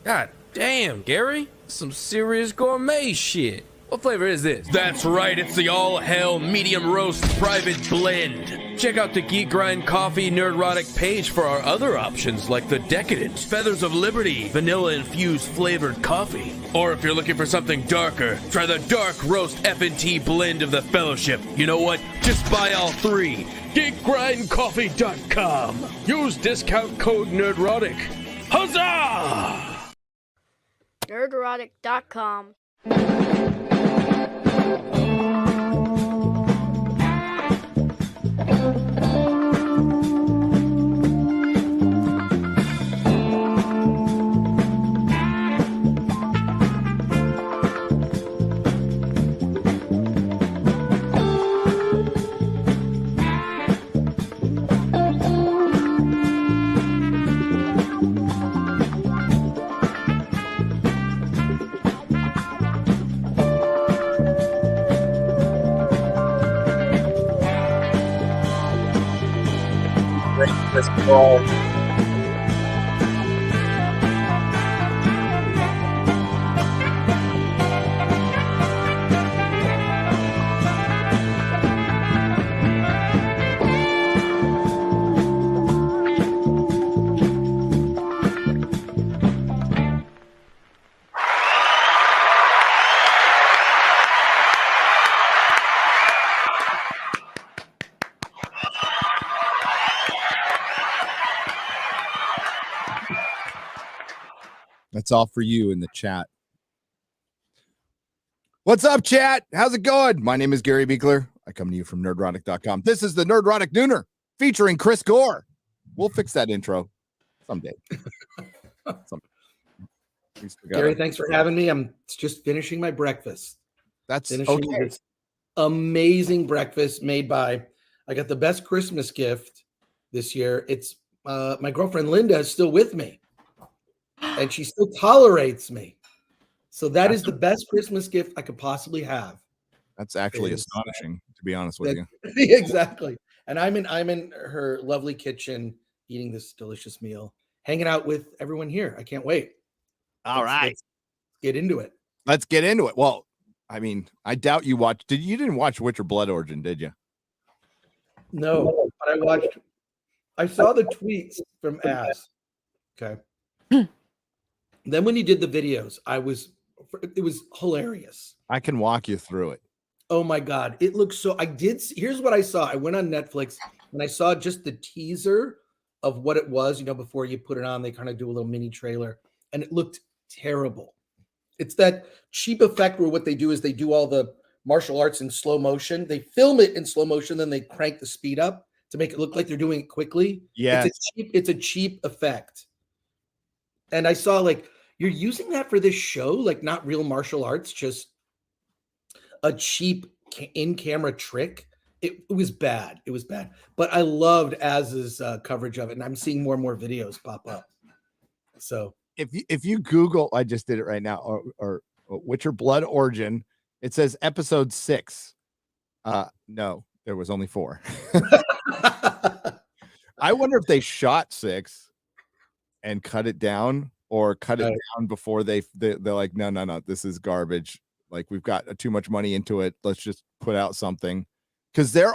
God damn, Gary. Some serious gourmet shit. What flavor is this? That's right, it's the all-hell medium roast private blend. Check out the Geek Grind Coffee Nerdrotic page for our other options like the Decadent, Feathers of Liberty, vanilla-infused flavored coffee. Or if you're looking for something darker, try the Dark Roast FNT blend of the Fellowship. You know what? Just buy all three. GeekGrindCoffee.com. Use discount code Nerdrotic. Huzzah! Nerdrotic.com. Chris Gore. That's all for you in the chat. What's up, chat? How's it going? My name is Gary Beekler. I come to you from Nerdrotic.com. This is the Nerdrotic Nooner featuring Chris Gore. We'll fix that intro someday. Gary, thanks for having me. I'm just finishing my breakfast. That's finishing okay. This amazing breakfast made by, I got the best Christmas gift this year. It's my girlfriend Linda is still with me. And she still tolerates me. So that is the best Christmas gift I could possibly have. That's actually astonishing, to be honest with you. Exactly. And I'm in her lovely kitchen eating this delicious meal, hanging out with everyone here. I can't wait. All right. Let's get into it. Let's get into it. Well, I mean, I doubt you watched. You didn't watch Witcher Blood Origin, did you? No, but I saw the tweets from Az. Okay. Then when you did the videos, it was hilarious. I can walk you through it. Oh my God. It looks so, here's what I saw. I went on Netflix and I saw just the teaser of what it was, before you put it on, they kind of do a little mini trailer and it looked terrible. It's that cheap effect where what they do is they do all the martial arts in slow motion. They film it in slow motion, then they crank the speed up to make it look like they're doing it quickly. Yeah. It's a cheap effect. And I saw you're using that for this show, not real martial arts, just a cheap in-camera trick. It was bad. It was bad. But I loved Az's coverage of it, and I'm seeing more and more videos pop up. So if you Google, I just did it right now, or Witcher Blood Origin, it says episode 6. No, there was only 4. I wonder if they shot 6 and cut it down. Or cut it down before they're like, no, this is garbage. Like, we've got too much money into it. Let's just put out something. Because there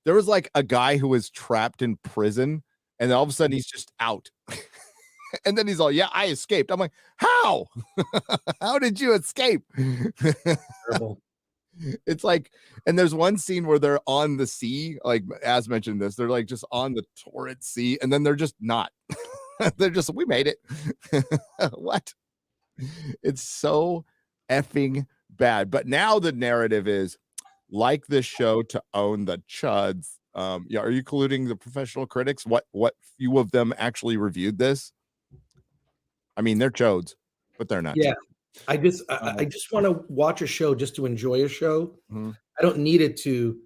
was like a guy who was trapped in prison, and then all of a sudden he's just out. And then he's all, yeah, I escaped. I'm like, how? How did you escape? It's like, and there's one scene where they're on the sea, like Az mentioned this, they're like just on the torrid sea, and then they're just not. They're just, we made it. What? It's so effing bad. But now the narrative is like this show to own the chuds. Yeah, are you including the professional critics? What few of them actually reviewed this? I mean, they're chodes, but they're not. Yeah. I just want to watch a show just to enjoy a show. Mm-hmm. I don't need it to,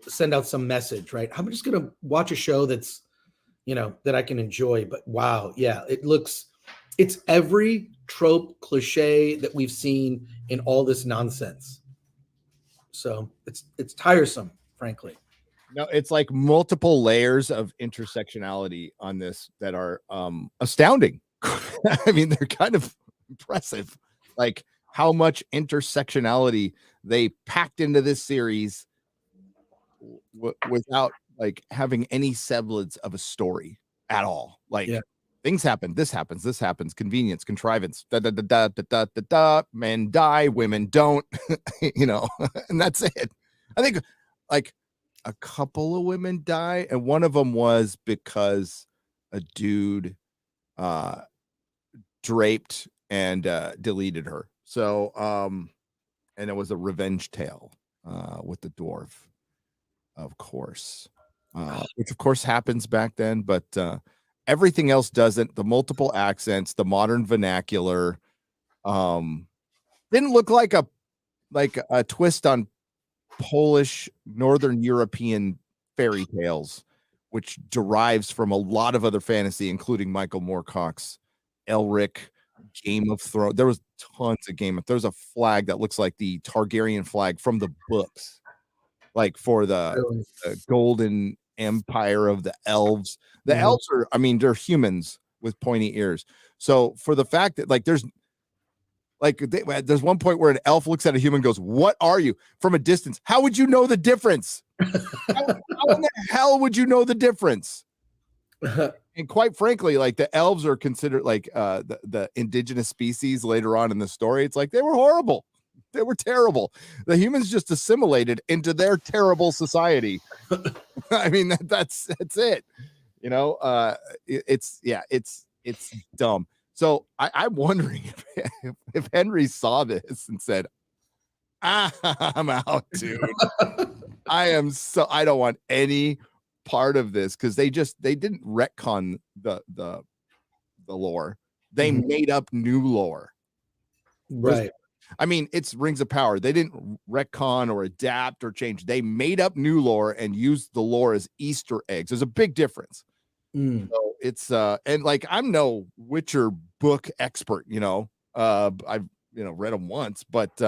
send out some message, right? I'm just going to watch a show that's, that I can enjoy. But wow, yeah, it's every trope cliche that we've seen in all this nonsense. So it's tiresome, frankly. No, it's like multiple layers of intersectionality on this that are astounding. I mean, they're kind of impressive. Like how much intersectionality they packed into this series without like having any semblance of a story at all. Like things happen, this happens, convenience, contrivance, men die, women don't, you know, and that's it. I think like a couple of women die, and one of them was because a dude draped and deleted her. So and it was a revenge tale with the dwarf, of course, which of course happens back then, but everything else doesn't. The multiple accents, the modern vernacular, didn't look like a twist on Polish Northern European fairy tales, which derives from a lot of other fantasy, including Michael Moorcock's Elric, Game of Thrones. There was tons of there's a flag that looks like the Targaryen flag from the books, like for the golden empire of the elves. The elves are, I mean, they're humans with pointy ears. So for the fact that like there's one point where an elf looks at a human and goes, "What are you?" from a distance. How would you know the difference? how in the hell would you know the difference? And quite frankly, like the elves are considered like the indigenous species later on in the story. It's like they were horrible. They were terrible. The humans just assimilated into their terrible society. I mean, that's it. You know, it's dumb. So I'm wondering if Henry saw this and said, "I'm out, dude. I don't want any part of this," because they didn't retcon the lore. They made up new lore. Right. I mean, it's Rings of Power. They didn't retcon or adapt or change. They made up new lore and used the lore as Easter eggs. There's a big difference. So it's and like I'm no Witcher book expert, you know. I've read them once, but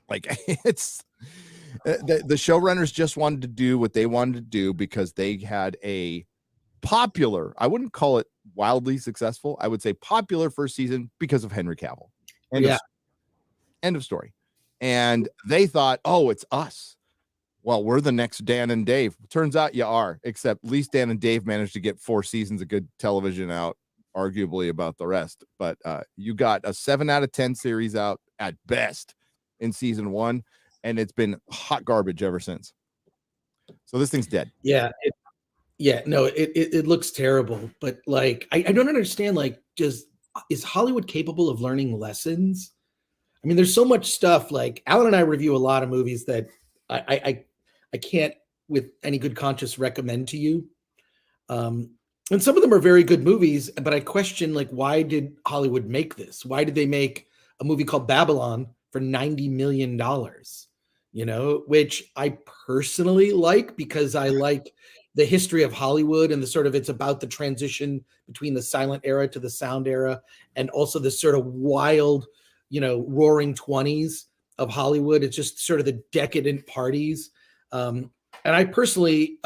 like it's the showrunners just wanted to do what they wanted to do because they had a popular, I wouldn't call it wildly successful, I would say popular first season because of Henry Cavill. End of story. And they thought, oh, it's us. Well, we're the next Dan and Dave. Turns out you are, except at least Dan and Dave managed to get 4 seasons of good television out, arguably about the rest. But you got a 7 out of 10 series out at best in season 1, and it's been hot garbage ever since. So this thing's dead. Yeah. It looks terrible. But like, I don't understand, like, is Hollywood capable of learning lessons? I mean, there's so much stuff. Like Alan and I review a lot of movies that I can't with any good conscience recommend to you. And some of them are very good movies, but I question, like, why did Hollywood make this? Why did they make a movie called Babylon for $90 million? You know, which I personally like because I like the history of Hollywood and the sort of, it's about the transition between the silent era to the sound era, and also this sort of wild, you know, roaring 20s of Hollywood. It's just sort of the decadent parties. And I personally,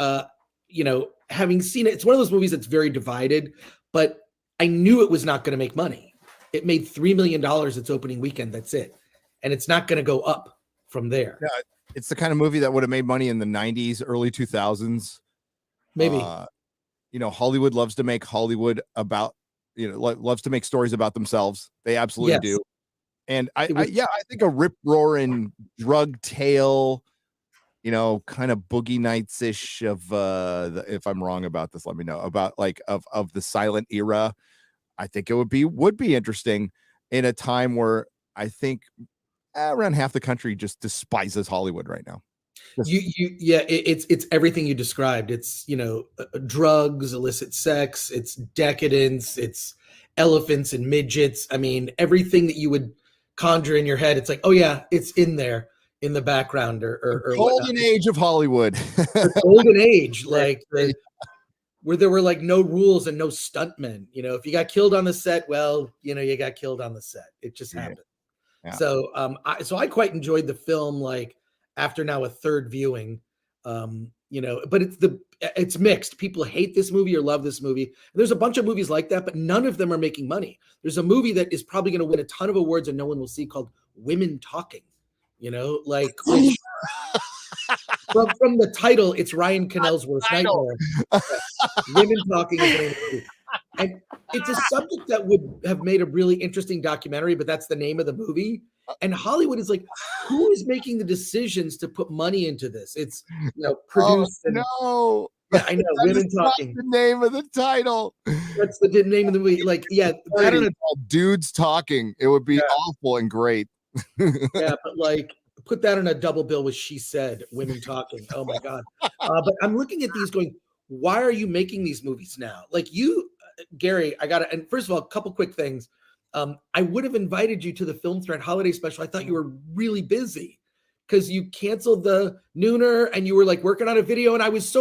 you know, having seen it, it's one of those movies that's very divided, but I knew it was not going to make money. It made $3 million its opening weekend. That's it. And it's not going to go up from there. Yeah, it's the kind of movie that would have made money in the 90s, early 2000s. Maybe. You know, Hollywood loves to make Hollywood about, you know, loves to make stories about themselves. They absolutely do. And I think a rip-roaring drug tale, you know, kind of Boogie Nights-ish of if I'm wrong about this, let me know, about like of the silent era. I think it would be interesting in a time where I think around half the country just despises Hollywood right now. It's everything you described. It's, you know, drugs, illicit sex, it's decadence, it's elephants and midgets. I mean, everything that you would conjure in your head, it's like, oh yeah, it's in there in the background or golden whatnot. Age of Hollywood. The golden age, like where there were like no rules and no stuntmen. You know, if you got killed on the set, well, you know, you got killed on the set. It just happened. Yeah. So I quite enjoyed the film, like after now a third viewing. But it's mixed. People hate this movie or love this movie. And there's a bunch of movies like that, but none of them are making money. There's a movie that is probably going to win a ton of awards and no one will see, called Women Talking. Which, from the title, it's Ryan Cannell's worst nightmare. Women Talking is the name of the movie. And it's a subject that would have made a really interesting documentary, but that's the name of the movie. And Hollywood is like, who is making the decisions to put money into this? It's produced. No. Yeah, I know. Women Talking. The name of the title. That's the name of the movie. I don't know. Dudes Talking. It would be awful and great. Yeah, but put that on a double bill with She Said, Women Talking. Oh my God. But I'm looking at these going, why are you making these movies now? Gary, and first of all, a couple quick things. I would have invited you to the Film Thread holiday special. I thought you were really busy because you canceled the Nooner and you were working on a video, and I was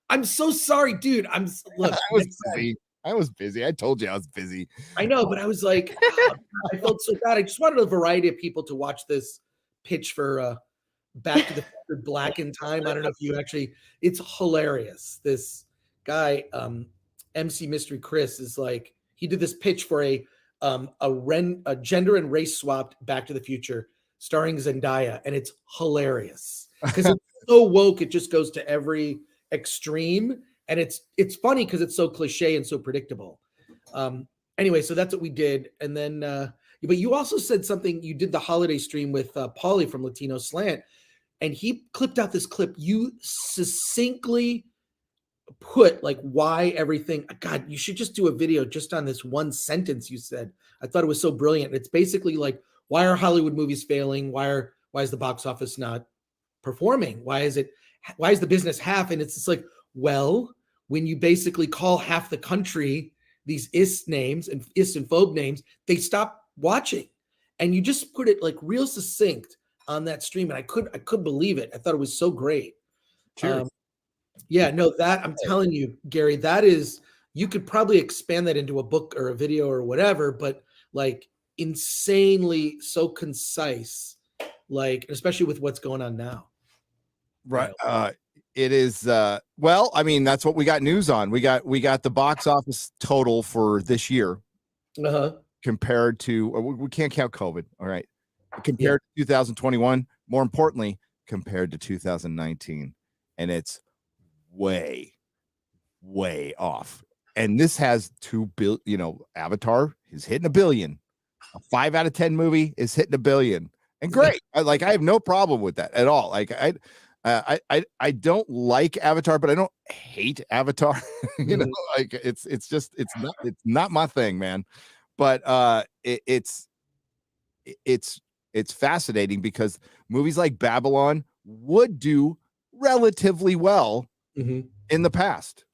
I'm so sorry, dude. I was busy. I told you I was busy. I know, but I was I felt so bad. I just wanted a variety of people to watch this pitch for Back to the Future Black in Time. I don't know if you actually, it's hilarious. This guy, MC Mystery Chris, is he did this pitch for a gender and race swapped Back to the Future starring Zendaya, and it's hilarious because it's so woke. It just goes to every extreme, and it's funny because it's so cliche and so predictable. Anyway, so that's what we did, and then but you also said something. You did the holiday stream with Paulie from Latino Slant, and he clipped out this clip. You succinctly put why everything. God, you should just do a video just on this one sentence you said. I thought it was so brilliant. It's basically why are Hollywood movies failing? Why is the box office not performing? Why is the business half? And it's just well, when you basically call half the country these is names and is and phobe names, they stop watching. And you just put it real succinct on that stream, and I couldn't believe it. I thought it was so great. Cheers. Yeah, no, that I'm telling you, Gary, that is, you could probably expand that into a book or a video or whatever, but insanely so concise, especially with what's going on now. Right. It is well, I mean, that's what we got news on. We got the box office total for this year compared to, we can't count COVID. All right. Compared to 2021, more importantly, compared to 2019. And it's way off. And this has 2 billion, Avatar is hitting $1 billion. A 5 out of 10 movie is hitting $1 billion. And great. I have no problem with that at all. I don't like Avatar, but I don't hate Avatar. It's not my thing, man. But it's fascinating because movies like Babylon would do relatively well in the past.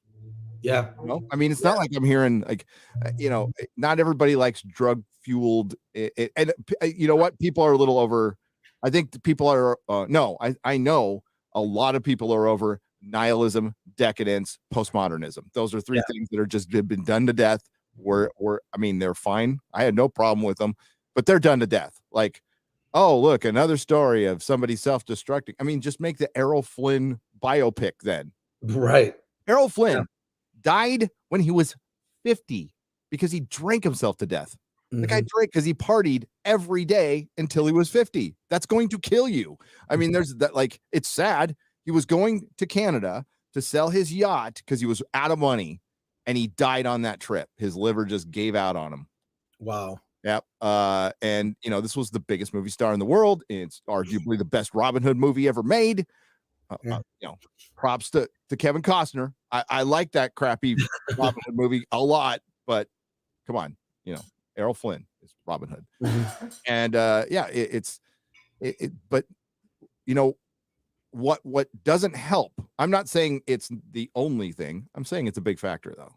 Yeah. I mean, it's not like I'm hearing not everybody likes drug fueled. And you know what? People are a little over. I think people are. I know a lot of people are over nihilism, decadence, postmodernism. Those are 3 things that are just been done to death. I mean, they're fine. I had no problem with them, but they're done to death. Oh, look, another story of somebody self-destructing. I mean, just make the Errol Flynn biopic then. Right. Errol Flynn died when he was 50 because he drank himself to death. The guy drank because he partied every day until he was 50. That's going to kill you. I mean, there's that, it's sad. He was going to Canada to sell his yacht because he was out of money, and he died on that trip. His liver just gave out on him. Wow. Yep. And this was the biggest movie star in the world. It's arguably the best Robin Hood movie ever made. Props to Kevin Costner. I like that crappy Robin Hood movie a lot, but come on, Errol Flynn is Robin Hood. And but what doesn't help, I'm not saying it's the only thing, I'm saying it's a big factor though,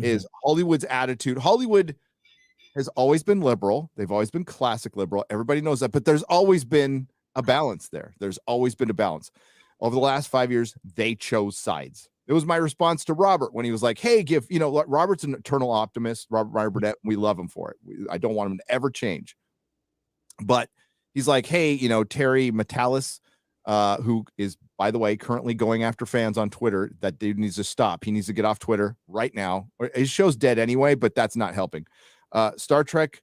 is Hollywood's attitude. Hollywood has always been liberal. They've always been classic liberal. Everybody knows that, but there's always been a balance there. There's always been a balance. Over the last 5 years, they chose sides. It was my response to Robert when he was like, hey, Robert's an eternal optimist, Robert Burnett. We love him for it. I don't want him to ever change. But he's like, hey, Terry Matalas, who is by the way, currently going after fans on Twitter. That dude needs to stop. He needs to get off Twitter right now. His show's dead anyway, but that's not helping. Star Trek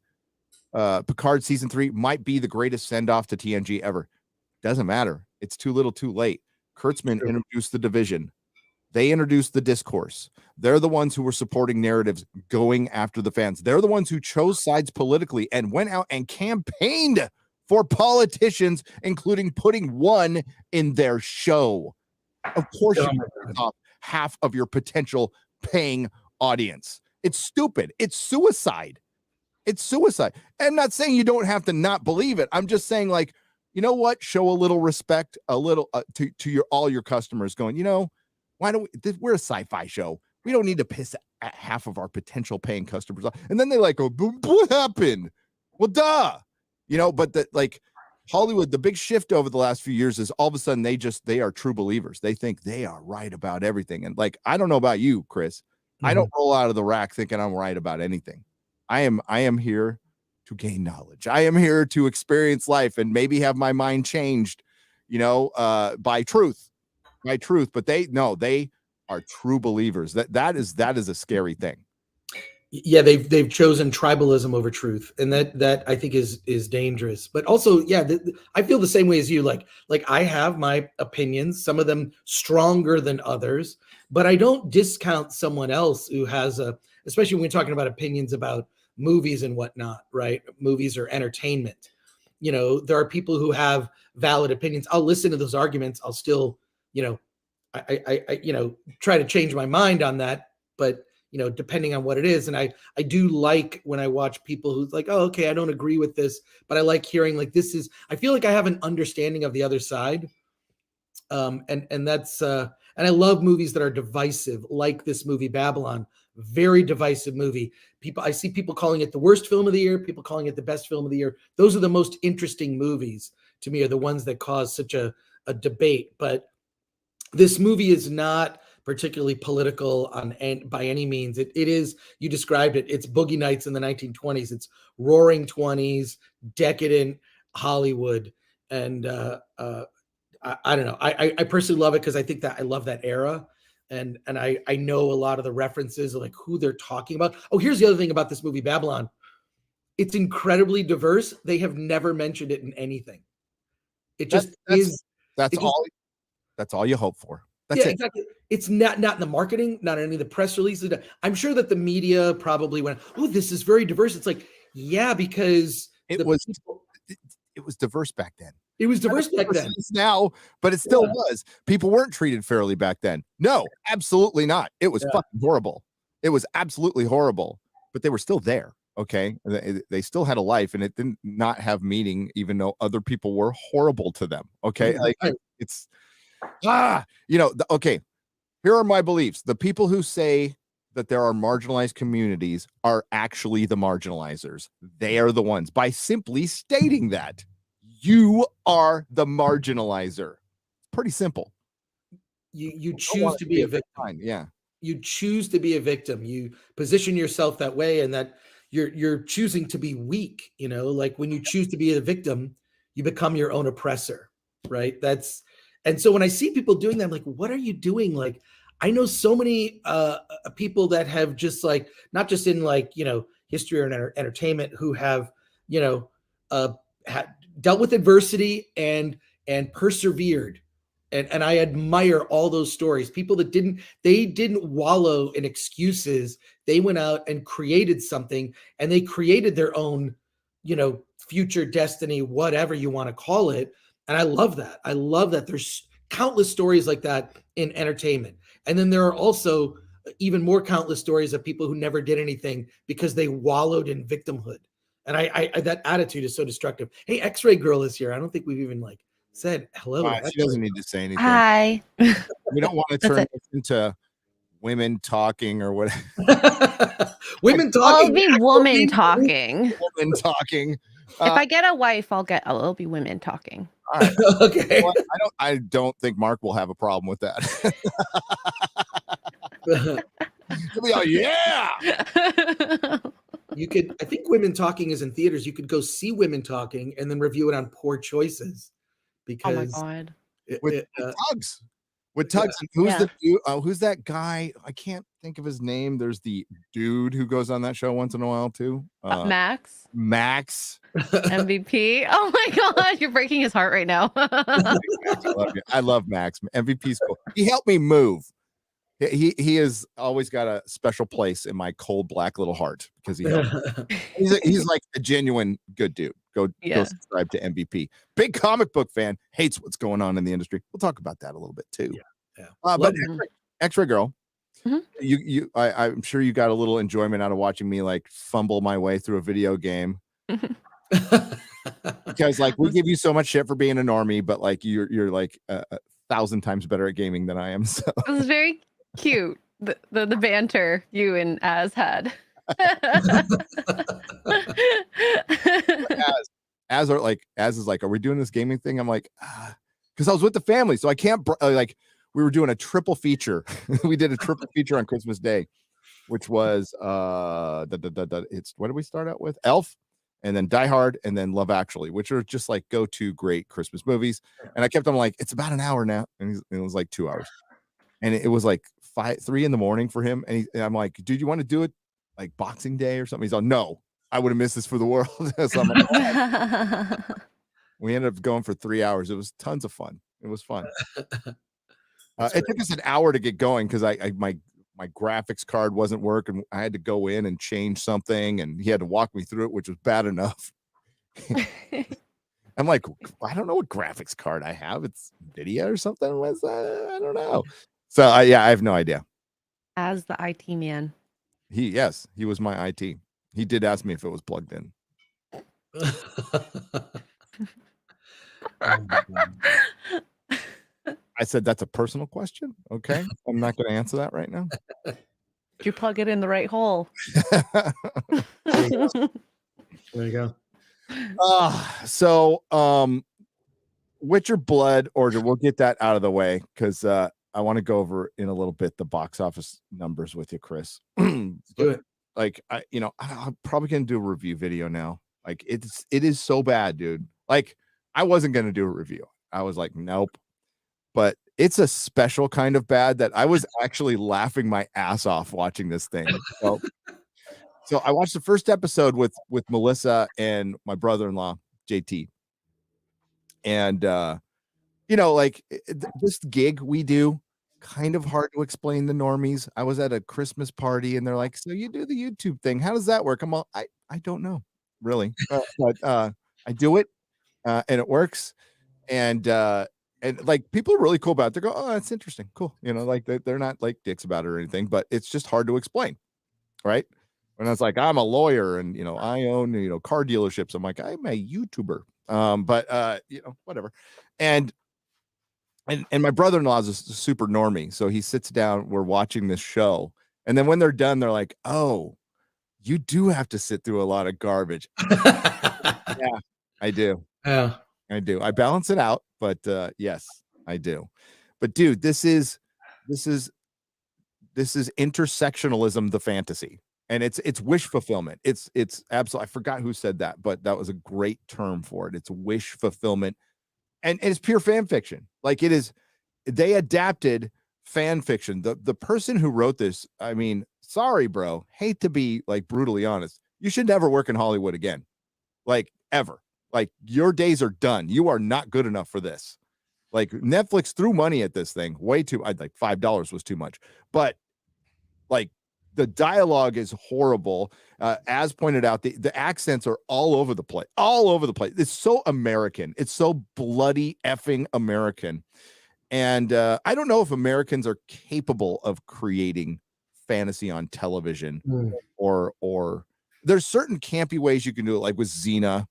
Picard season 3 might be the greatest send-off to TNG ever. Doesn't matter. It's too little too late. Kurtzman introduced the division. They introduced the discourse. They're the ones who were supporting narratives going after the fans. They're the ones who chose sides politically and went out and campaigned for politicians, including putting one in their show. Of course, you cut off half of your potential paying audience. It's stupid. It's suicide. It's suicide. I'm not saying you don't have to not believe it. I'm just saying, like, you know what? Show a little respect, a little to all your customers. Going, you know, why don't we? We're a sci-fi show. We don't need to piss at half of our potential paying customers off. And then they like, oh, what happened? Well, duh. You know, but like Hollywood, the big shift over the last few years is all of a sudden they are true believers. They think they are right about everything. And like, I don't know about you, Chris. I don't roll out of the rack thinking I'm right about anything. I am here to gain knowledge. I am here to experience life and maybe have my mind changed, you know, by truth. But they are true believers. That is a scary thing. Yeah, they've chosen tribalism over truth, and that I think is dangerous. But also, yeah, I feel the same way as you. Like I have my opinions, some of them stronger than others, but I don't discount someone else who has especially when we're talking about opinions about movies and whatnot, right? Movies or entertainment. You know, there are people who have valid opinions. I'll listen to those arguments. I'll still, you know, I try to change my mind on that, but you know, depending on what it is. And I do like when I watch people who's like, oh, okay, I don't agree with this, but I like hearing like, I feel like I have an understanding of the other side. And that's, and I love movies that are divisive, like this movie, Babylon, very divisive movie. I see people calling it the worst film of the year, people calling it the best film of the year. Those are the most interesting movies to me, are the ones that cause such a debate. But this movie is not particularly political by any means. It is, you described it, it's Boogie Nights in the 1920s. It's roaring 20s, decadent Hollywood. And I don't know. I personally love it because I think that I love that era. And I know a lot of the references, like who they're talking about. Oh, here's the other thing about this movie, Babylon. It's incredibly diverse. They have never mentioned it in anything. It just is. That's all you hope for. That's it. Exactly. It's not in the marketing, not in any of the press releases. I'm sure that the media probably went, oh, this is very diverse. It's like, yeah, because it was diverse back then. It was diverse back then. Now, but it still was. People weren't treated fairly back then. No, absolutely not. It was fucking horrible. It was absolutely horrible, but they were still there. Okay. They still had a life, and it didn't not have meaning, even though other people were horrible to them. Okay. Like it's, okay. Here are my beliefs. The people who say that there are marginalized communities are actually the marginalizers. They are the ones. By simply stating that, you are the marginalizer. Pretty simple. You choose to be a victim. Yeah. You choose to be a victim. You position yourself that way, and that you're choosing to be weak. You know, like when you choose to be a victim, you become your own oppressor, right? And so when I see people doing that, I'm like, what are you doing? Like, I know so many people that have just like, not just in like, you know, history or entertainment, who have, you know, dealt with adversity and persevered. And I admire all those stories. People that didn't wallow in excuses. They went out and created something, and they created their own, you know, future destiny, whatever you want to call it. And I love that. I love that there's countless stories like that in entertainment. And then there are also even more countless stories of people who never did anything because they wallowed in victimhood. And I that attitude is so destructive. Hey, X-Ray Girl is here. I don't think we've even like said hello. She doesn't need to say anything. Hi. We don't want to turn this into women talking or whatever. Women talking. It'll be woman talking. Women talking. If I get a wife, it'll be women talking. All right. Okay. Well, I don't think Mark will have a problem with that. He'll be all, yeah. I think Women Talking is in theaters. You could go see Women Talking and then review it on Poor Choices, because oh my God. with Tugs. With Tugs, and who's the dude? Who's that guy? I can't think of his name. There's the dude who goes on that show once in a while too. Max MVP. Oh my god, you're breaking his heart right now. I love Max. MVP's cool. He helped me move. He has always got a special place in my cold black little heart because he's like a genuine good dude. Go subscribe to MVP. Big comic book fan, hates what's going on in the industry. We'll talk about that a little bit too. But X-Ray Girl, I'm sure you got a little enjoyment out of watching me like fumble my way through a video game. Because like we give you so much shit for being a normie, but like you're like 1,000 times better at gaming than I am. So it was very cute, the banter you and Az had. Az is like, are we doing this gaming thing? I'm like, because I was with the family, so I can't like we were doing a triple feature. We did a triple feature on Christmas Day, which was it's what did we start out with? Elf, and then Die Hard, and then Love Actually, which are just like go-to great Christmas movies. And I kept on like, it's about an hour now, and it was like 2 hours, and it was like 3 in the morning for him. And I'm like, dude, you want to do it like Boxing Day or something? He's like, no, I would have missed this for the world. So I'm like, oh. We ended up going for 3 hours. It was tons of fun. It was fun. It took us an hour to get going because my graphics card wasn't working. I had to go in and change something, and he had to walk me through it, which was bad enough. I'm like, I don't know what graphics card I have. It's NVIDIA or something. I don't know. So I have no idea. As the IT man, he was my IT. He did ask me if it was plugged in. I said that's a personal question. Okay, I'm not going to answer that right now. Did you plug it in the right hole? There you go. So Witcher Blood Order, we'll get that out of the way because I want to go over in a little bit the box office numbers with you, Chris. Do it. Like I'm probably gonna do a review video now. Like it is so bad, dude. Like I wasn't gonna do a review. I was like, nope. But it's a special kind of bad that I was actually laughing my ass off watching this thing. So I watched the first episode with Melissa and my brother-in-law, JT. And like this gig we do, kind of hard to explain the normies. I was at a Christmas party and they're like, so you do the YouTube thing. How does that work? I'm all, I don't know really, but I do it and it works. And like people are really cool about it. They go, oh, that's interesting. Cool. Like they're not like dicks about it or anything, but it's just hard to explain. Right. When I was like, I'm a lawyer and, I own, car dealerships. I'm like, I'm a YouTuber. But whatever. And my brother-in-law is a super normie. So he sits down, we're watching this show. And then when they're done, they're like, oh, you do have to sit through a lot of garbage. Yeah, I do. Yeah, I do. I balance it out, but yes, I do. But dude, this is intersectionalism, the fantasy. And it's wish fulfillment. It's absolutely, I forgot who said that, but that was a great term for it. It's wish fulfillment. And it's pure fan fiction. Like it is, they adapted fan fiction. The person who wrote this, I mean, sorry, bro, hate to be like brutally honest. You should never work in Hollywood again. Like ever. Like your days are done. You are not good enough for this. Like Netflix threw money at this thing way too, like $5 was too much, but like the dialogue is horrible. As pointed out, the accents are all over the place. It's so American. It's so bloody effing American. And I don't know if Americans are capable of creating fantasy on television or there's certain campy ways you can do it, like with Xena,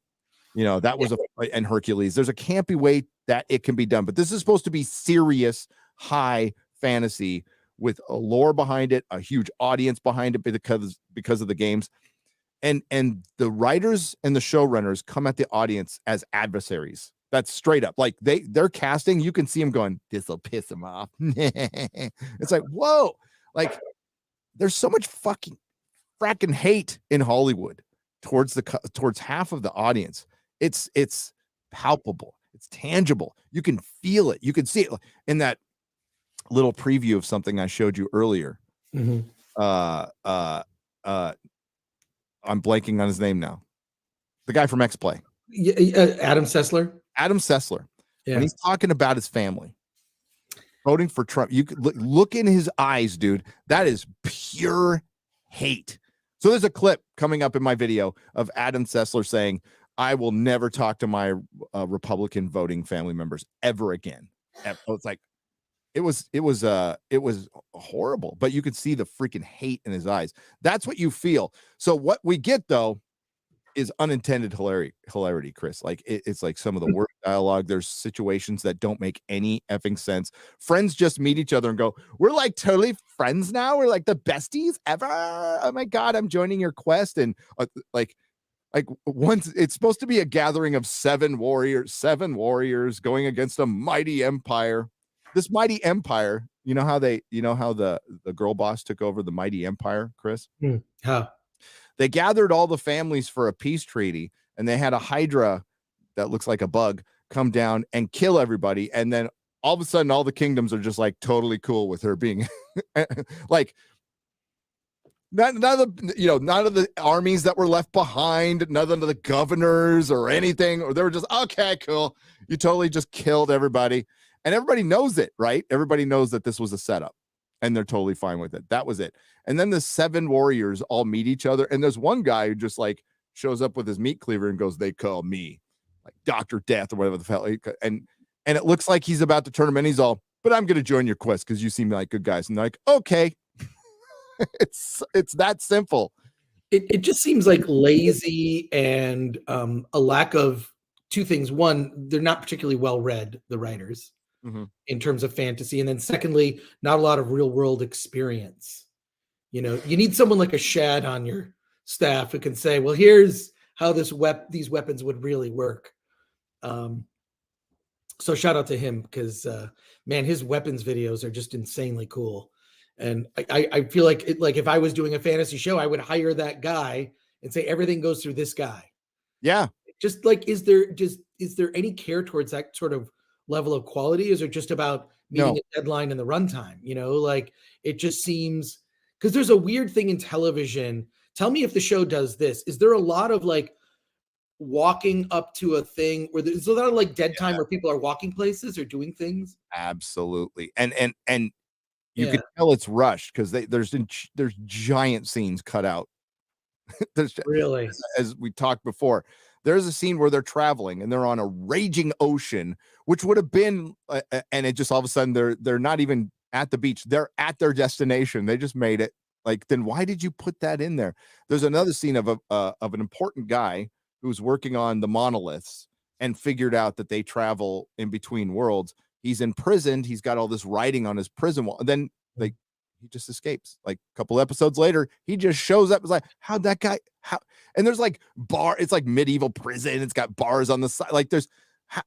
that was and Hercules. There's a campy way that it can be done, but this is supposed to be serious, high fantasy with a lore behind it, a huge audience behind it because of the games. And the writers and the showrunners come at the audience as adversaries. That's straight up. Like they're casting, you can see them going, this will piss them off. It's like, whoa, like there's so much fracking hate in Hollywood towards half of the audience. It's palpable. It's tangible. You can feel it. You can see it in that little preview of something I showed you earlier. Mhm. I'm blanking on his name now. The guy from X-Play. Adam Sessler. Adam Sessler. Yeah. When he's talking about his family voting for Trump, you could look in his eyes, dude. That is pure hate. So there's a clip coming up in my video of Adam Sessler saying, I will never talk to my Republican voting family members ever again. It's like, it was horrible, but you could see the freaking hate in his eyes. That's what you feel. So what we get though is unintended hilarity, Chris. Like it's like some of the worst dialogue. There's situations that don't make any effing sense. Friends just meet each other and go, we're like totally friends now. We're like the besties ever. Oh my God, I'm joining your quest. And like once it's supposed to be a gathering of seven warriors going against a mighty empire. This mighty empire, you know how the girl boss took over the mighty empire, Chris? How? They gathered all the families for a peace treaty, and they had a Hydra that looks like a bug come down and kill everybody. And then all of a sudden, all the kingdoms are just like totally cool with her being like none of the armies that were left behind, none of the governors or anything, or they were just okay, cool. You totally just killed everybody, and everybody knows it, right? Everybody knows that this was a setup. And they're totally fine with it. That was it. And then the seven warriors all meet each other. And there's one guy who just like shows up with his meat cleaver and goes, they call me like Dr. Death or whatever the hell. And it looks like he's about to turn him in. He's all, but I'm going to join your quest because you seem like good guys. And they're like, okay. it's that simple. It just seems like lazy and a lack of two things. One, they're not particularly well read, the writers. Mm-hmm. In terms of fantasy, and then secondly, not a lot of real world experience. You need someone like a Shad on your staff who can say, well, here's how these weapons would really work. So shout out to him because man, his weapons videos are just insanely cool. And I feel like if I was doing a fantasy show, I would hire that guy and say everything goes through this guy. Yeah. Just like, is there any care towards that sort of level of quality? Is it just about meeting a deadline and the runtime? Like it just seems, because there's a weird thing in television. Tell me if the show does this. Is there a lot of like walking up to a thing where there's a lot of like dead time where people are walking places or doing things? Absolutely. And you can tell it's rushed because there's giant scenes cut out. There's really, as we talked before, there's a scene where they're traveling and they're on a raging ocean, which would have been, and it just all of a sudden they're not even at the beach. They're at their destination. They just made it. Like, then why did you put that in there? There's another scene of an important guy who's working on the monoliths and figured out that they travel in between worlds. He's imprisoned. He's got all this writing on his prison wall. And then he just escapes. Like a couple episodes later, he just shows up. It's like, how'd that guy? How? And there's like it's like medieval prison. It's got bars on the side. Like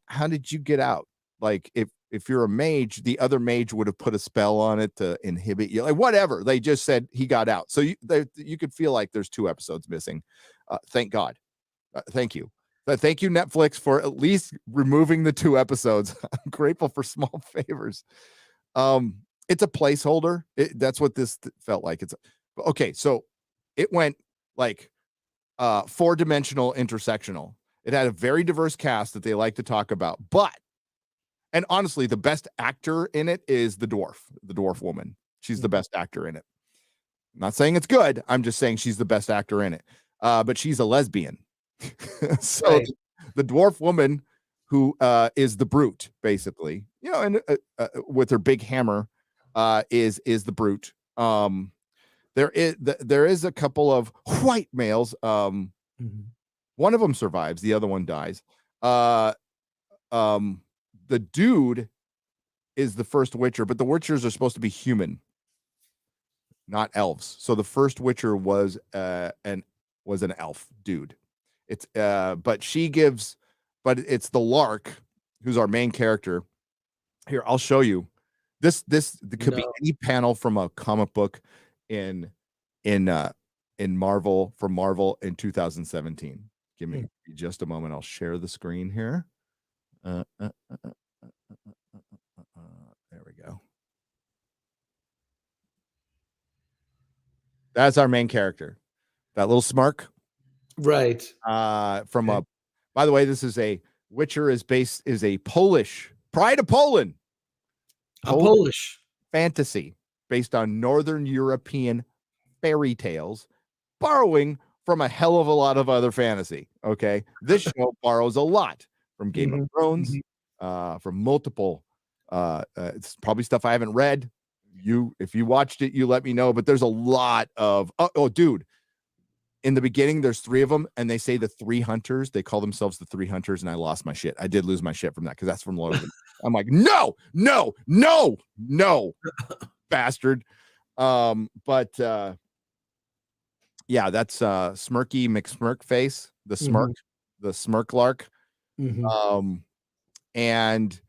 how did you get out? Like if you're a mage, the other mage would have put a spell on it to inhibit you. Like whatever. They just said he got out. So you could feel like there's 2 episodes missing. Thank God. Thank you. Thank you, Netflix, for at least removing the 2 episodes. I'm grateful for small favors. It's a placeholder. That's what this felt like. Okay. So it went like 4-dimensional intersectional. It had a very diverse cast that they like to talk about, and honestly, the best actor in it is the dwarf woman. She's the best actor in it. I'm not saying it's good. I'm just saying she's the best actor in it. But she's a lesbian. So right. The dwarf woman who is the brute, basically, and with her big hammer, is the brute. There is a couple of white males. One of them survives, the other one dies. The dude is the first Witcher, but the Witchers are supposed to be human, not elves. So the first Witcher was an elf dude. It's but it's the Lark who's our main character. Here, I'll show you. This could be any panel from a comic book in Marvel, from Marvel in 2017. Give me just a moment. I'll share the screen here. There we go. That's our main character. That little smirk. Right. From a, by the way, this is a Witcher is a Polish pride of Poland. Polish fantasy based on Northern European fairy tales, borrowing from a hell of a lot of other fantasy. Okay. This show borrows a lot from Game of Thrones, from multiple, it's probably stuff I haven't read. If you watched it, you let me know, but there's a lot of, oh dude, in the beginning, there's 3 of them, and they say the 3 hunters. They call themselves the 3 hunters, and I lost my shit. I did lose my shit from that because that's from Lord of the. I'm like, no, bastard. But yeah, that's Smirky McSmirk face, the smirk lark. And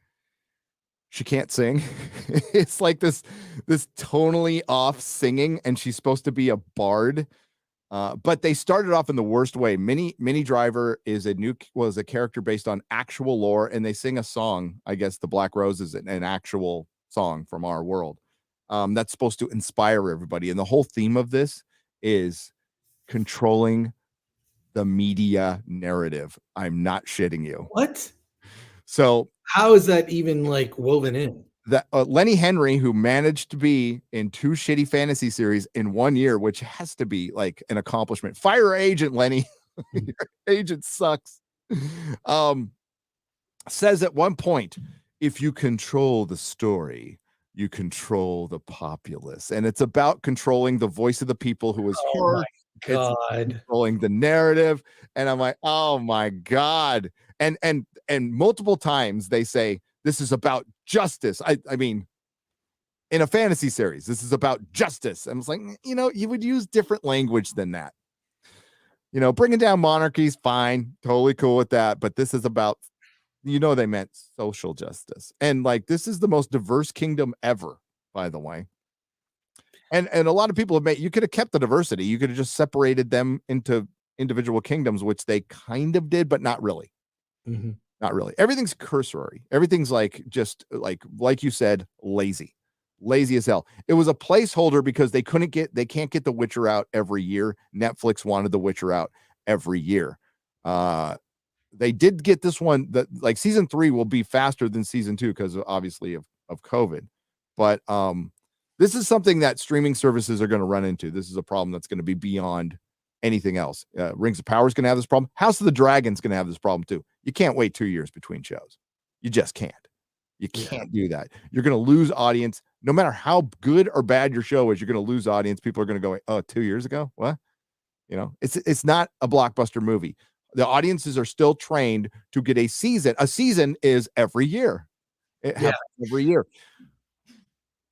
she can't sing. It's like this tonally off singing, and she's supposed to be a bard. But they started off in the worst way. Mini Driver was a character based on actual lore, and they sing a song. I guess the Black Rose is an actual song from our world. That's supposed to inspire everybody. And the whole theme of this is controlling the media narrative. I'm not shitting you. What? So how is that even like woven in? That Lenny Henry, who managed to be in 2 shitty fantasy series in 1 year, which has to be like an accomplishment. Fire agent, Lenny. Your agent sucks. Says at one point, if you control the story, you control the populace. And it's about controlling the voice of the people who is heard. God. It's controlling the narrative. And I'm like, oh my God. And multiple times they say, this is about justice. I mean, in a fantasy series, this is about justice. And it's like, you would use different language than that. Bringing down monarchies, fine, totally cool with that. But this is about, they meant social justice. And like, this is the most diverse kingdom ever, by the way. And a lot of people have made, you could have kept the diversity. You could have just separated them into individual kingdoms, which they kind of did, but not really. Not really. Everything's cursory. Everything's like like you said, lazy as hell. It was a placeholder because they can't get The Witcher out every year. Netflix wanted The Witcher out every year. They did get this one that like season 3 will be faster than season 2 because obviously of COVID. But this is something that streaming services are going to run into. This is a problem that's going to be beyond anything else. Rings of Power is going to have this problem. House of the Dragon's going to have this problem too. You can't wait 2 years between shows. You just can't. You can't do that. You're going to lose audience. No matter how good or bad your show is, you're going to lose audience. People are going to go, oh, 2 years ago? What? It's not a blockbuster movie. The audiences are still trained to get a season. A season is every year. It happens every year.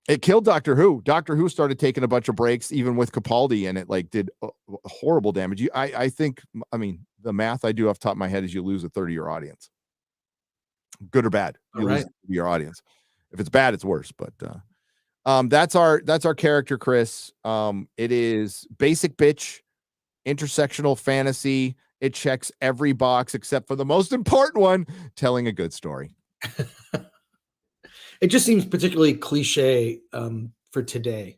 It killed Doctor Who. Doctor Who started taking a bunch of breaks, even with Capaldi, and it like did horrible damage. I think, the math I do off the top of my head is you lose a 30-year audience. Good or bad, you lose your audience. If it's bad, it's worse. But that's our character, Chris. It is basic bitch, intersectional fantasy. It checks every box except for the most important one, telling a good story. It just seems particularly cliche for today,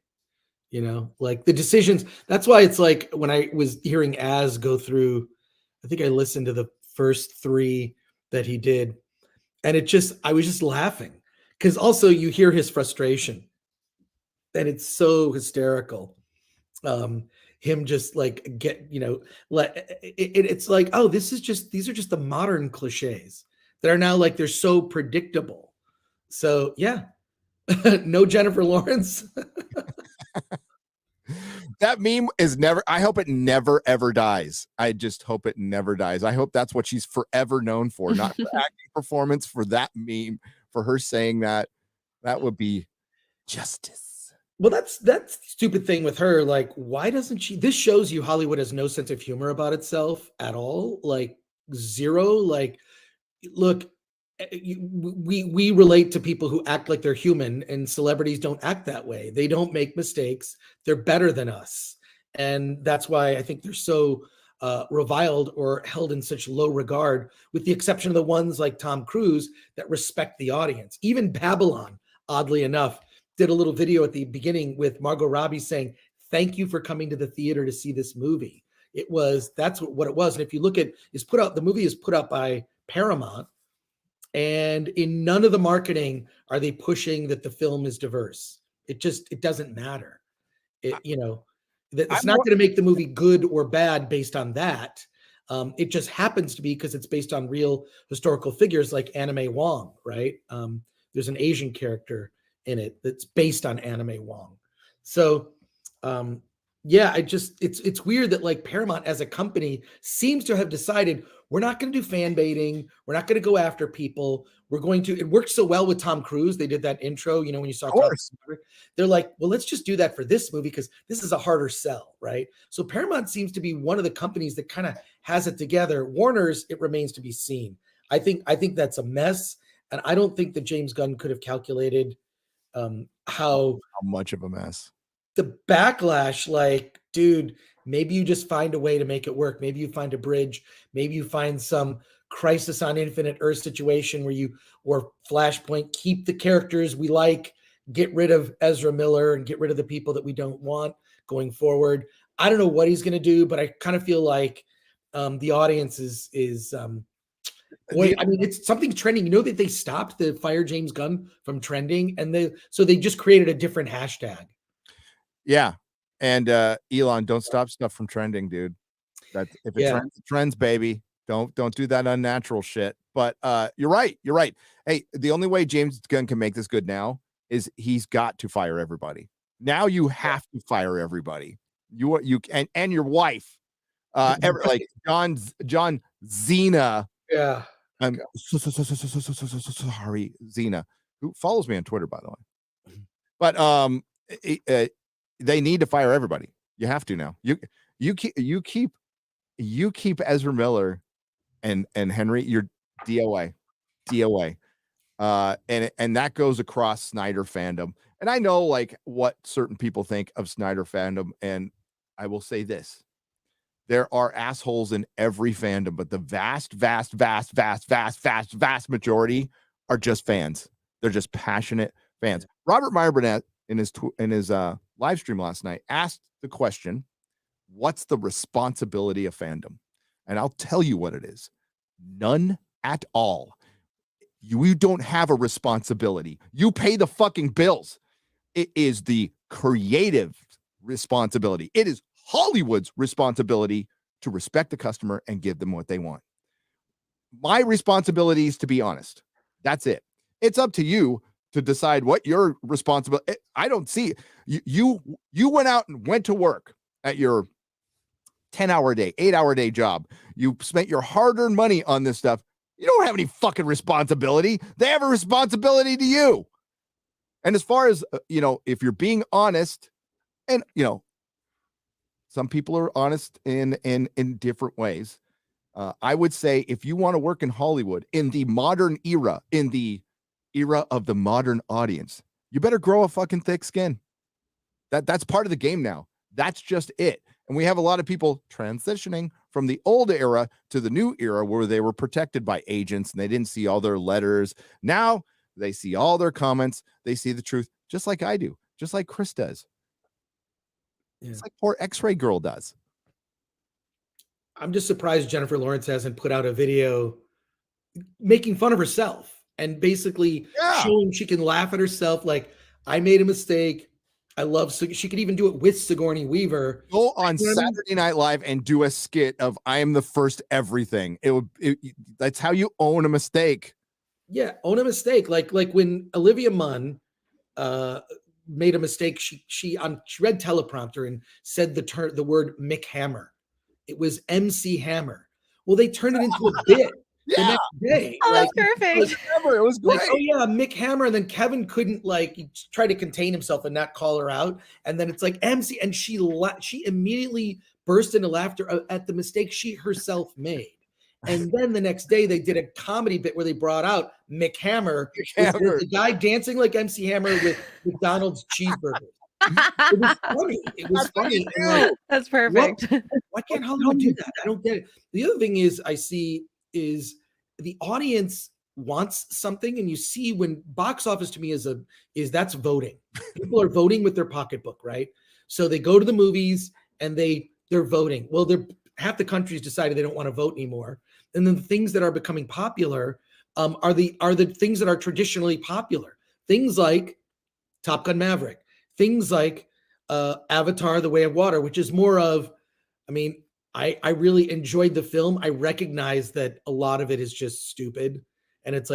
like the decisions. That's why it's like when I was hearing Az go through, I think I listened to the first 3 that he did, and I was just laughing because also you hear his frustration, and it's so hysterical. Him just like it's like, oh, these are just the modern cliches that are now like they're so predictable. So yeah, no Jennifer Lawrence. That meme is I hope it never, ever dies. I just hope it never dies. I hope that's what she's forever known for, not for acting performance, for that meme, for her saying that. That would be justice. Well, that's the stupid thing with her. Like, why doesn't she? This shows you Hollywood has no sense of humor about itself at all. Like, zero. Like, look, we relate to people who act like they're human, and celebrities don't act that way. They don't make mistakes. They're better than us. And that's why I think they're so reviled or held in such low regard, with the exception of the ones like Tom Cruise that respect the audience. Even Babylon, oddly enough, did a little video at the beginning with Margot Robbie saying, "Thank you for coming to the theater to see this movie." That's what it was. And if you look at, the movie is put out by Paramount, and in none of the marketing are they pushing that the film is diverse. It doesn't matter. It's not going to make the movie good or bad based on that. It just happens to be because it's based on real historical figures like Anime Wong, right? There's an Asian character in it that's based on Anime Wong. So, it's weird that like Paramount as a company seems to have decided we're not going to do fan baiting. We're not going to go after people. It worked so well with Tom Cruise. They did that intro, when you saw Tom Cruise, they're like, well, let's just do that for this movie because this is a harder sell, right? So Paramount seems to be one of the companies that kind of has it together. Warner's, it remains to be seen. I think that's a mess. And I don't think that James Gunn could have calculated how much of a mess. The backlash, like, dude, maybe you just find a way to make it work. Maybe you find a bridge. Maybe you find some Crisis on Infinite Earth situation or Flashpoint, keep the characters we like, get rid of Ezra Miller and get rid of the people that we don't want going forward. I don't know what he's going to do, but I kind of feel like the audience is it's something trending. You know that they stopped the Fire James Gunn from trending, and they just created a different hashtag. Yeah. And Elon, don't stop stuff from trending, dude. That if it trends, it trends, baby. Don't do that unnatural shit. But you're right. Hey, the only way James Gunn can make this good now is he's got to fire everybody. Now you have to fire everybody. You and your wife. Like John Zena. Yeah. I'm sorry, Zena, who follows me on Twitter, by the way. But they need to fire everybody. You have to now. You keep Ezra Miller and Henry. You're DOA. And that goes across Snyder fandom. And I know like what certain people think of Snyder fandom, and I will say this. There are assholes in every fandom, but the vast majority are just fans. They're just passionate fans. Robert Meyer Burnett in his live stream last night asked the question, what's the responsibility of fandom? And I'll tell you what it is. None at all. You don't have a responsibility. You pay the fucking bills. It is the creative responsibility. It is Hollywood's responsibility to respect the customer and give them what they want. My responsibility is to be honest. That's it. It's up to you to decide what your responsibility. I don't see you went out and went to work at your 10-hour day, 8-hour day job. You spent your hard-earned money on this stuff. You don't have any fucking responsibility. They have a responsibility to you. And as far as, if you're being honest, and, some people are honest in different ways. I would say if you want to work in Hollywood in the modern era, in the era of the modern audience, you better grow a fucking thick skin. That's part of the game now. That's just it. And we have a lot of people transitioning from the old era to the new era where they were protected by agents and they didn't see all their letters. Now they see all their comments. They see the truth, just like I do, just like Chris does. Yeah. It's like poor X-ray girl does. I'm just surprised Jennifer Lawrence hasn't put out a video making fun of herself and basically showing she can laugh at herself. Like, I made a mistake. She could even do it with Sigourney Weaver. Go on Saturday Night Live and do a skit of I am the first everything. That's how you own a mistake. Yeah, own a mistake. Like when Olivia Munn made a mistake, she read teleprompter and said the word Mick Hammer. It was MC Hammer. Well, they turned it into a bit the next day. Oh, that's perfect. It was great. Like, oh yeah, Mick Hammer, and then Kevin couldn't try to contain himself and not call her out, and then it's like MC, and she immediately burst into laughter at the mistake she herself made. And then the next day they did a comedy bit where they brought out Mick Hammer, the guy dancing like MC Hammer with McDonald's cheeseburgers. It was funny. It was funny. And like, That's perfect. why can't Hollywood do that? I don't get it. The other thing is I see is the audience wants something, and you see when box office to me is that's voting. People are voting with their pocketbook, right? So they go to the movies and they're voting. Well, half the country's decided they don't want to vote anymore. And then the things that are becoming popular are the things that are traditionally popular. Things like Top Gun Maverick, things like Avatar: The Way of Water, which is more of, I mean, I really enjoyed the film. I recognize that a lot of it is just stupid, and it's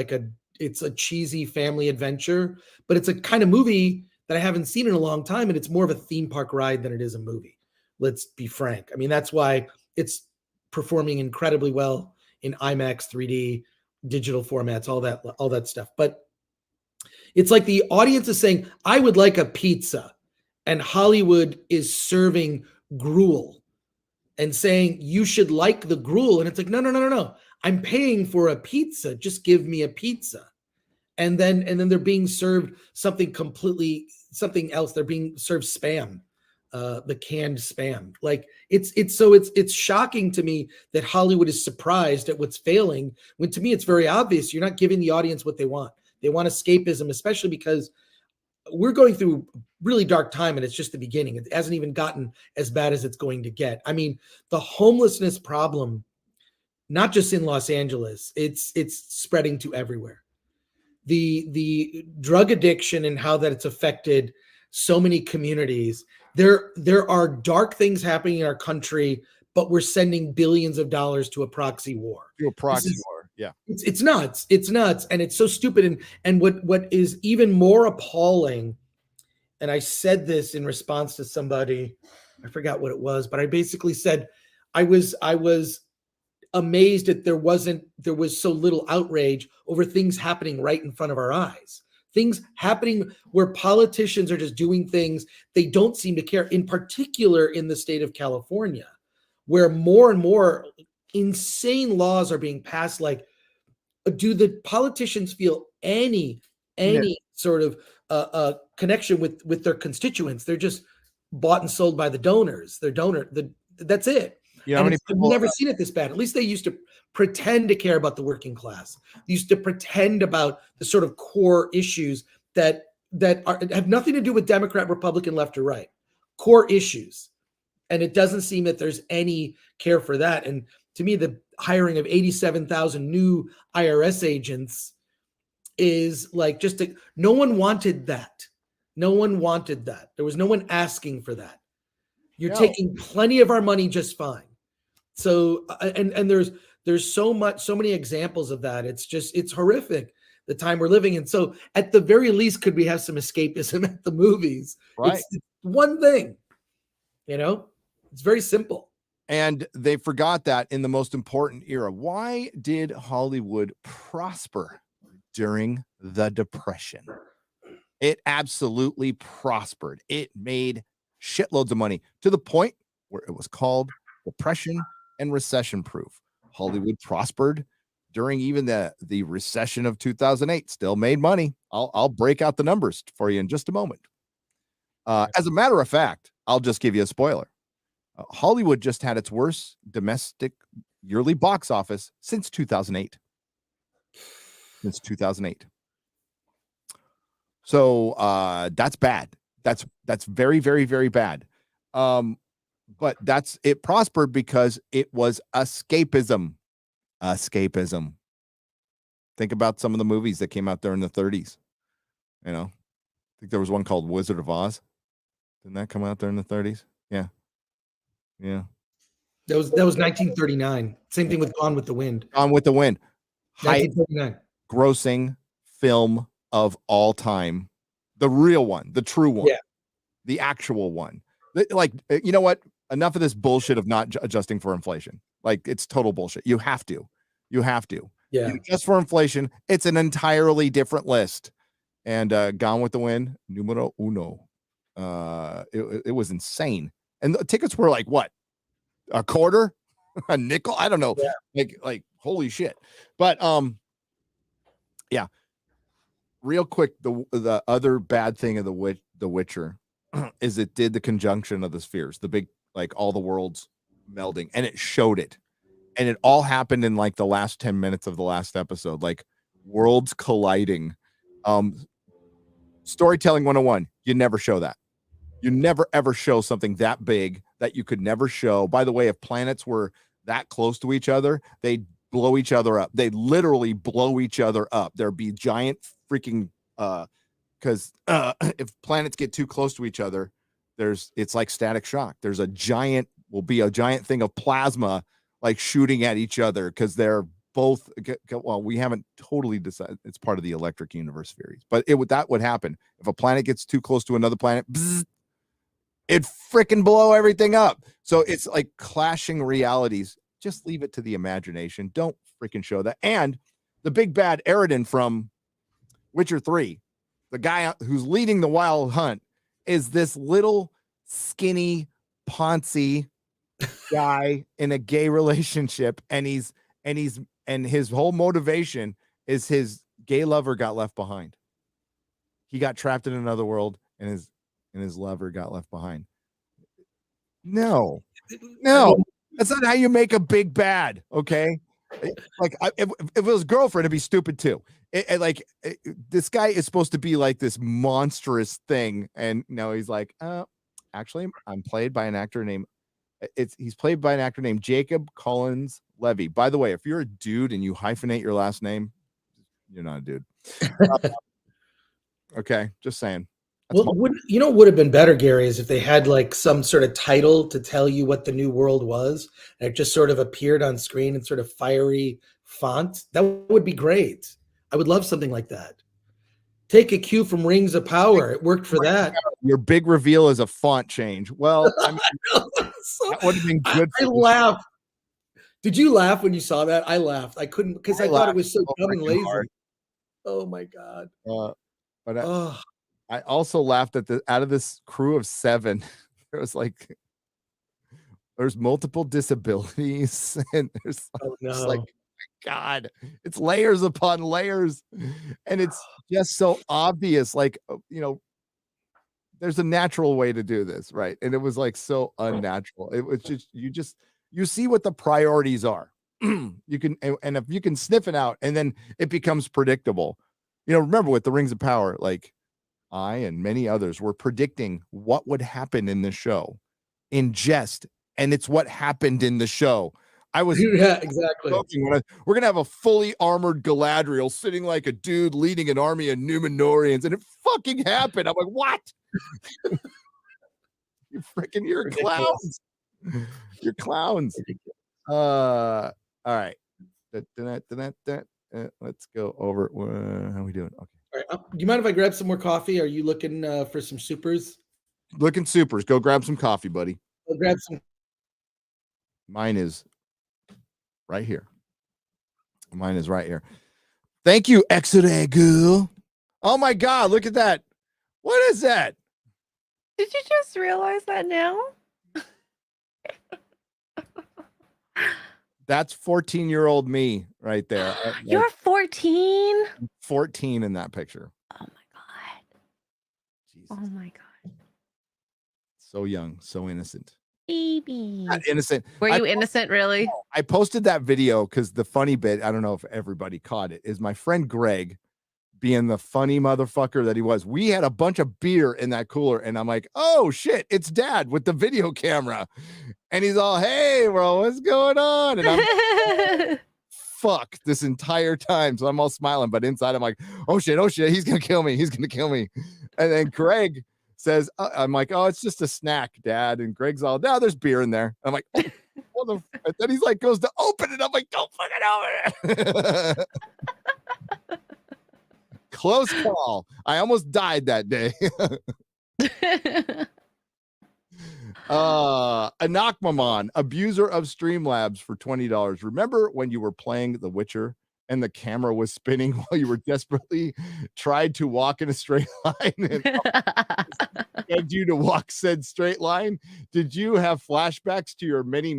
a cheesy family adventure, but it's a kind of movie that I haven't seen in a long time, and it's more of a theme park ride than it is a movie. Let's be frank. I mean, that's why it's performing incredibly well in IMAX, 3D, digital formats, all that stuff. But it's like the audience is saying, I would like a pizza, and Hollywood is serving gruel and saying you should like the gruel. And it's like, no. I'm paying for a pizza. Just give me a pizza. And then they're being served something else. They're being served spam, the canned spam. Like it's shocking to me that Hollywood is surprised at what's failing, when to me it's very obvious. You're not giving the audience what they want. They want escapism, especially because we're going through a really dark time, and it's just the beginning. It hasn't even gotten as bad as it's going to get. I mean, the homelessness problem, not just in Los Angeles, it's spreading to everywhere. The drug addiction and how that it's affected so many communities. There are dark things happening in our country, but we're sending billions of dollars to a proxy war. War. Yeah. It's nuts. It's nuts. And it's so stupid. And what is even more appalling, and I said this in response to somebody, I forgot what it was, but I basically said I was amazed that there was so little outrage over things happening right in front of our eyes. Things happening where politicians are just doing things they don't seem to care, in particular in the state of California, where more and more insane laws are being passed. Like, do the politicians feel any sort of connection with their constituents? They're just bought and sold by the donors. That's it. You know, I've never seen it this bad. At least they used to pretend to care about the working class. They used to pretend about the sort of core issues that have nothing to do with Democrat, Republican, left or right. Core issues. And it doesn't seem that there's any care for that. And to me, the hiring of 87,000 new IRS agents is like no one wanted that. No one wanted that. There was no one asking for that. You're taking plenty of our money just fine. So, and there's so many examples of that. It's horrific, the time we're living in. So at the very least, could we have some escapism at the movies? Right. It's one thing, it's very simple. And they forgot that in the most important era. Why did Hollywood prosper during the Depression? It absolutely prospered. It made shitloads of money to the point where it was called depression and recession proof. Hollywood prospered during even the recession of 2008, still made money. I'll break out the numbers for you in just a moment. As a matter of fact, I'll just give you a spoiler. Hollywood just had its worst domestic yearly box office since 2008. Since 2008. So that's bad. That's very, very, very bad. But it prospered because it was escapism. Escapism. Think about some of the movies that came out there in the 30s. I think there was one called Wizard of Oz. Didn't that come out there in the 30s? Yeah. That was 1939. Same thing with Gone with the Wind. Gone with the Wind. High 1939. grossing film of all time. The real one, the true one. Yeah. The actual one. Like, you know what? Enough of this bullshit of not adjusting for inflation. Like, it's total bullshit. You have to. Yeah. You adjust for inflation. It's an entirely different list. And Gone with the Wind, numero uno. It was insane. And the tickets were like, what? A quarter? A nickel? I don't know. Yeah. Like holy shit. But yeah. Real quick, the other bad thing of The Witcher is it did the conjunction of the spheres, the big, like all the worlds melding, and it showed it. And it all happened in like the last 10 minutes of the last episode, like worlds colliding. Storytelling 101, you never show that. You never ever show something that big that you could never show. By the way, if planets were that close to each other, they'd blow each other up. They'd literally blow each other up. There'd be giant freaking because if planets get too close to each other, it's like static shock. There's a giant thing of plasma like shooting at each other because they're both, well, we haven't totally decided. It's part of the electric universe theories, but that would happen if a planet gets too close to another planet. Bzz, it freaking blow everything up. So it's like clashing realities. Just leave it to the imagination. Don't freaking show that. And the big bad Eridan from Witcher 3, the guy who's leading the wild hunt, is this little skinny Ponzi guy in a gay relationship, and his whole motivation is his gay lover got left behind. He got trapped in another world, and his lover got left behind. No, that's not how you make a big bad. Okay, like if it was girlfriend, it'd be stupid too. This guy is supposed to be like this monstrous thing, and no, he's like, actually, I'm played by an actor named. He's played by an actor named Jacob Collins Levy. By the way, if you're a dude and you hyphenate your last name, you're not a dude. Okay, just saying. Well, would have been better, Gary, is if they had like some sort of title to tell you what the new world was, and it just sort of appeared on screen in sort of fiery font. That would be great. I would love something like that. Take a cue from Rings of Power. It worked for that. Your big reveal is a font change. Well, I mean, that would have been good. I laughed. Did you laugh when you saw that? I laughed. I couldn't because I thought it was so dumb and lazy. Hard. Oh my god. But I also laughed at out of this crew of 7, there's multiple disabilities, and there's like, God, it's layers upon layers, and it's just so obvious. Like, there's a natural way to do this, right? And it was like so unnatural. It was just you see what the priorities are. You can, and if you can sniff it out, and then it becomes predictable. Remember with the Rings of Power, like I and many others were predicting what would happen in the show in jest, and it's what happened in the show. I was exactly. We're gonna have a fully armored Galadriel sitting like a dude leading an army of Numenorians, and it fucking happened. I'm like, what? You're clowns. You're clowns. All right. Let's go over. How are we doing? Okay. All right. Do you mind if I grab some more coffee? Are you looking for some supers? Looking supers. Go grab some coffee, buddy. I'll grab some. Mine is right here. Thank you, X-Ray Girl. Oh my God, look at that. What is that? Did you just realize that now? That's 14-year-old me right there. You're 14? 14 in that picture. Oh my God. Jesus. Oh my God. So young, so innocent. Baby. Not innocent. Were you innocent, really? I posted that video because the funny bit, I don't know if everybody caught it, is my friend Greg being the funny motherfucker that he was. We had a bunch of beer in that cooler, and I'm like, oh shit, it's Dad with the video camera. And he's all, hey, bro, what's going on? And I'm fuck this entire time. So I'm all smiling, but inside I'm like, oh shit, he's gonna kill me. And then Greg says, I'm like, oh, it's just a snack, Dad. And Greg's all, no, there's beer in there. I'm like, and then he's like, goes to open it. I'm like, don't fucking open it. Close call. I almost died that day. Anakmaman, abuser of Streamlabs for $20. Remember when you were playing The Witcher and the camera was spinning while you were desperately tried to walk in a straight line and begged you to walk said straight line? Did you have flashbacks to your many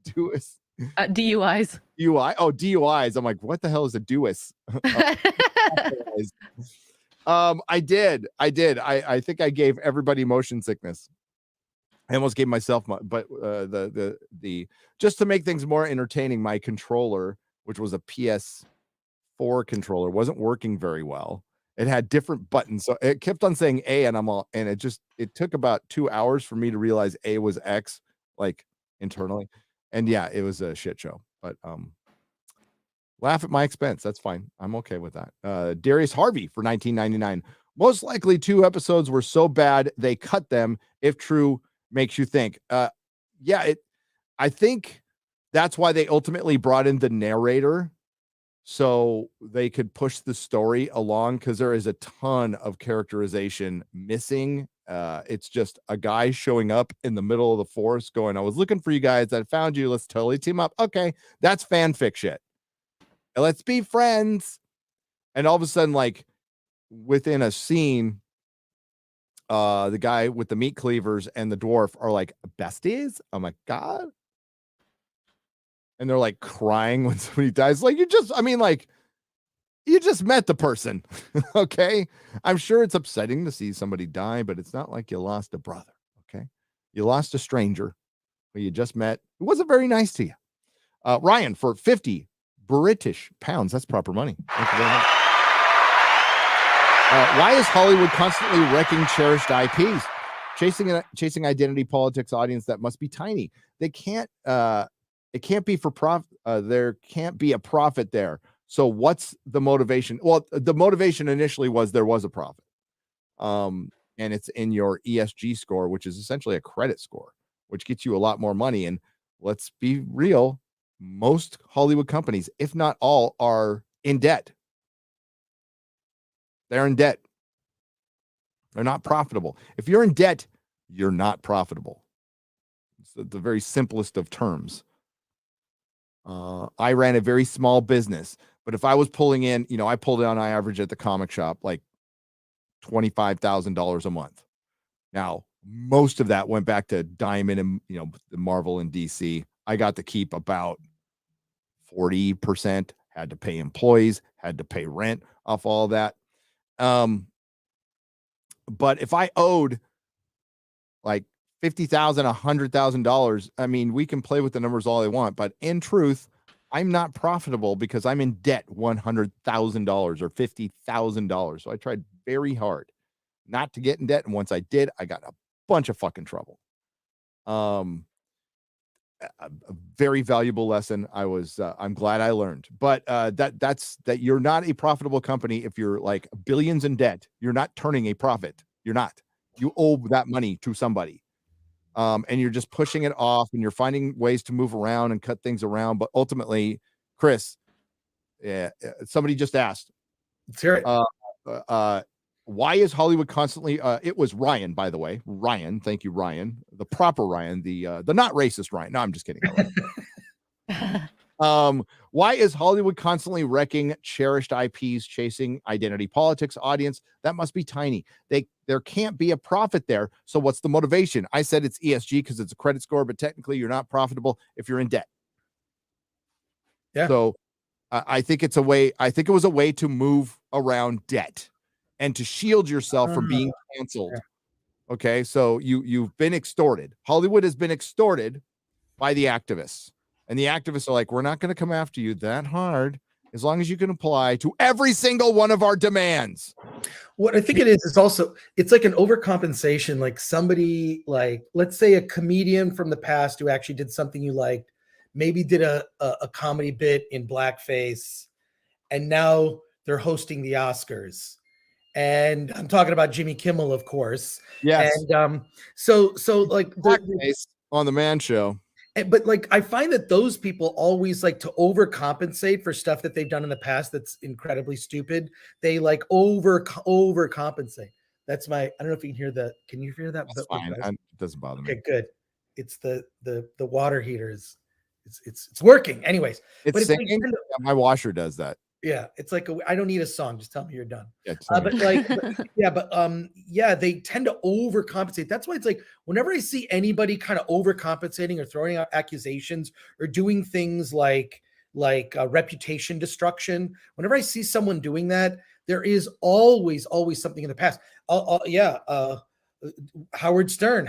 DUIs? DUIs. DUIs. I'm like, what the hell is a DUIs? I did. I think I gave everybody motion sickness. I almost gave myself, but the just to make things more entertaining, my controller, which was a PS4 controller, wasn't working very well. It had different buttons, so it kept on saying A, and it took about 2 hours for me to realize A was X, like internally, and yeah, it was a shit show. But laugh at my expense. That's fine. I'm okay with that. Darius Harvey for 1999. Most likely 2 episodes were so bad they cut them. If true, makes you think. I think that's why they ultimately brought in the narrator so they could push the story along, because there is a ton of characterization missing. It's just a guy showing up in the middle of the forest going, I was looking for you guys. I found you. Let's totally team up. Okay, that's fanfic shit. Let's be friends. And all of a sudden, like within a scene, the guy with the meat cleavers and the dwarf are like besties. Oh my God. And they're like crying when somebody dies. Like you just met the person. Okay. I'm sure it's upsetting to see somebody die, but it's not like you lost a brother. Okay. You lost a stranger who you just met. It wasn't very nice to you. Ryan for 50 British pounds. That's proper money. Thank you very much. Why is Hollywood constantly wrecking cherished IPs? Chasing identity politics audience that must be tiny. They can't, it can't be for profit. There can't be a profit there. So what's the motivation? Well, the motivation initially was there was a profit. And it's in your ESG score, which is essentially a credit score, which gets you a lot more money. And let's be real. Most Hollywood companies, if not all, are in debt. They're in debt. They're not profitable. If you're in debt, you're not profitable. It's the very simplest of terms. I ran a very small business, but if I was pulling in, I pulled in on average at the comic shop like $25,000 a month. Now, most of that went back to Diamond and the Marvel and DC. I got to keep about 40%. Had to pay employees, had to pay rent off all that. But if I owed like $50,000, $100,000, I mean, we can play with the numbers all they want, but in truth, I'm not profitable because I'm in debt $100,000 or $50,000. So I tried very hard not to get in debt, and once I did, I got a bunch of fucking trouble. A very valuable lesson. I'm glad I learned, but that's you're not a profitable company if you're like billions in debt. You're not turning a profit. You're not. You owe that money to somebody, and you're just pushing it off, and you're finding ways to move around and cut things around. But ultimately, Chris, somebody just asked. Let's hear it. Why is Hollywood constantly it was Ryan, by the way. Ryan, thank you, Ryan. The proper Ryan, the not racist Ryan. No, I'm just kidding. Why is Hollywood constantly wrecking cherished IPs, chasing identity politics audience? That must be tiny. There can't be a profit there. So what's the motivation? I said it's ESG because it's a credit score, but technically you're not profitable if you're in debt. Yeah. So I think it's a way. I think it was a way to move around debt and to shield yourself from being canceled. Okay, so you've been extorted. Hollywood has been extorted by the activists. And the activists are like, we're not going to come after you that hard as long as you can apply to every single one of our demands. What I think it is also, it's like an overcompensation. Like somebody, like, let's say a comedian from the past who actually did something you liked, maybe did a comedy bit in blackface, and now they're hosting the Oscars. And I'm talking about Jimmy Kimmel, of course. Yes. And so like blackface on the Man Show. But like, I find that those people always like to overcompensate for stuff that they've done in the past that's incredibly stupid. They like overcompensate. That's my. I don't know if you can hear that. Can you hear that? That's fine. It doesn't bother me. Okay, good. It's the water heaters. It's working. Anyways, it's singing. Like, my washer does that. Yeah, it's like I don't need a song. Just tell me you're done. Yeah, they tend to overcompensate. That's why it's like whenever I see anybody kind of overcompensating or throwing out accusations or doing things like reputation destruction, whenever I see someone doing that, There is always something in the past. Howard Stern,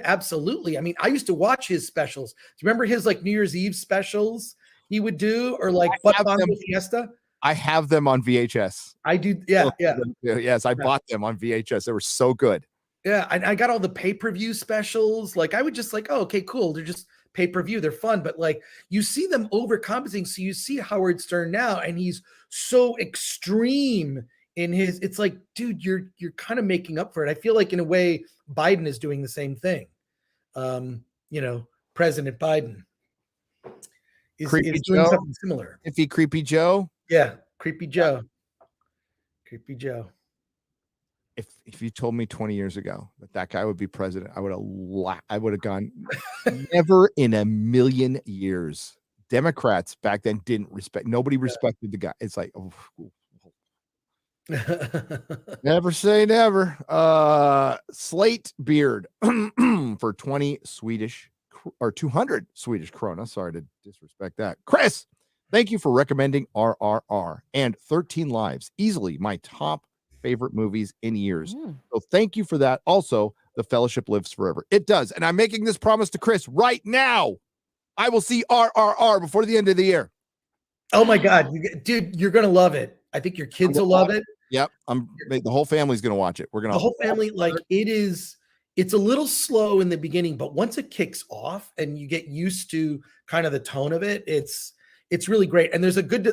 absolutely. I mean, I used to watch his specials. Do you remember his like New Year's Eve specials he would do, or like Fiesta? I have them on VHS. I do. Yeah. Yes, I bought them on VHS. They were so good. Yeah, I got all the pay-per-view specials. Like, I would just like, oh, okay, cool. They're just pay-per-view. They're fun, but like, you see them overcompensating. So you see Howard Stern now, and he's so extreme in his. It's like, dude, you're kind of making up for it. I feel like in a way, Biden is doing the same thing. President Biden is doing something similar. If he Creepy Joe. Yeah, Creepy Joe. Creepy Joe. If you told me 20 years ago that guy would be president, I would have gone, never in a million years. Democrats back then didn't respect, nobody respected the guy. It's like, never say never. Slate Beard for 200 Swedish krona. Sorry to disrespect that. Chris, thank you for recommending RRR and 13 Lives. Easily my top favorite movies in years. So thank you for that. Also, The Fellowship lives forever. It does. And I'm making this promise to Chris right now. I will see RRR before the end of the year. Oh my God, dude, you're going to love it. I think your kids will love it. Yep. The whole family's going to watch it. The whole family, like it's a little slow in the beginning, but once it kicks off and you get used to kind of the tone of it, it's really great. And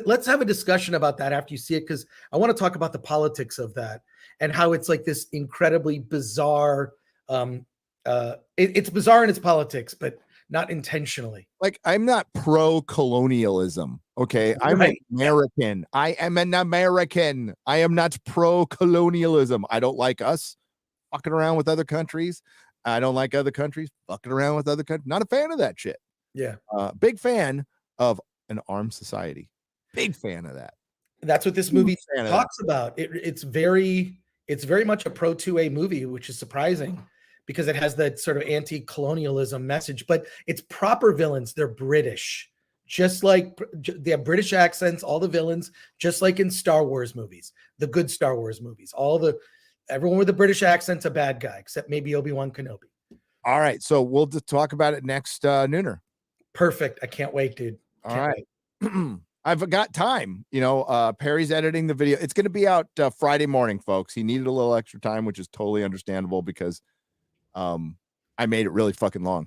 let's have a discussion about that after you see it, because I want to talk about the politics of that and how it's like this incredibly bizarre. It's bizarre in its politics, but not intentionally. Like, I'm not pro-colonialism. Okay. I'm an American. I am an American. I am not pro-colonialism. I don't like us fucking around with other countries. I don't like other countries fucking around with other countries. Not a fan of that shit. Yeah. Big fan of an armed society. Big fan of that. That's what this movie talks about. It's very much a pro 2A movie, which is surprising because it has that sort of anti-colonialism message, but it's proper villains. They're British, just like they have British accents, all the villains, just like in Star Wars movies, the good Star Wars movies, everyone with a British accent's a bad guy, except maybe Obi-Wan Kenobi. All right. So we'll talk about it next, Nooner. Perfect. I can't wait, dude. All right. I've got time. Perry's editing the video. It's going to be out Friday morning, folks. He needed a little extra time, which is totally understandable because I made it really fucking long.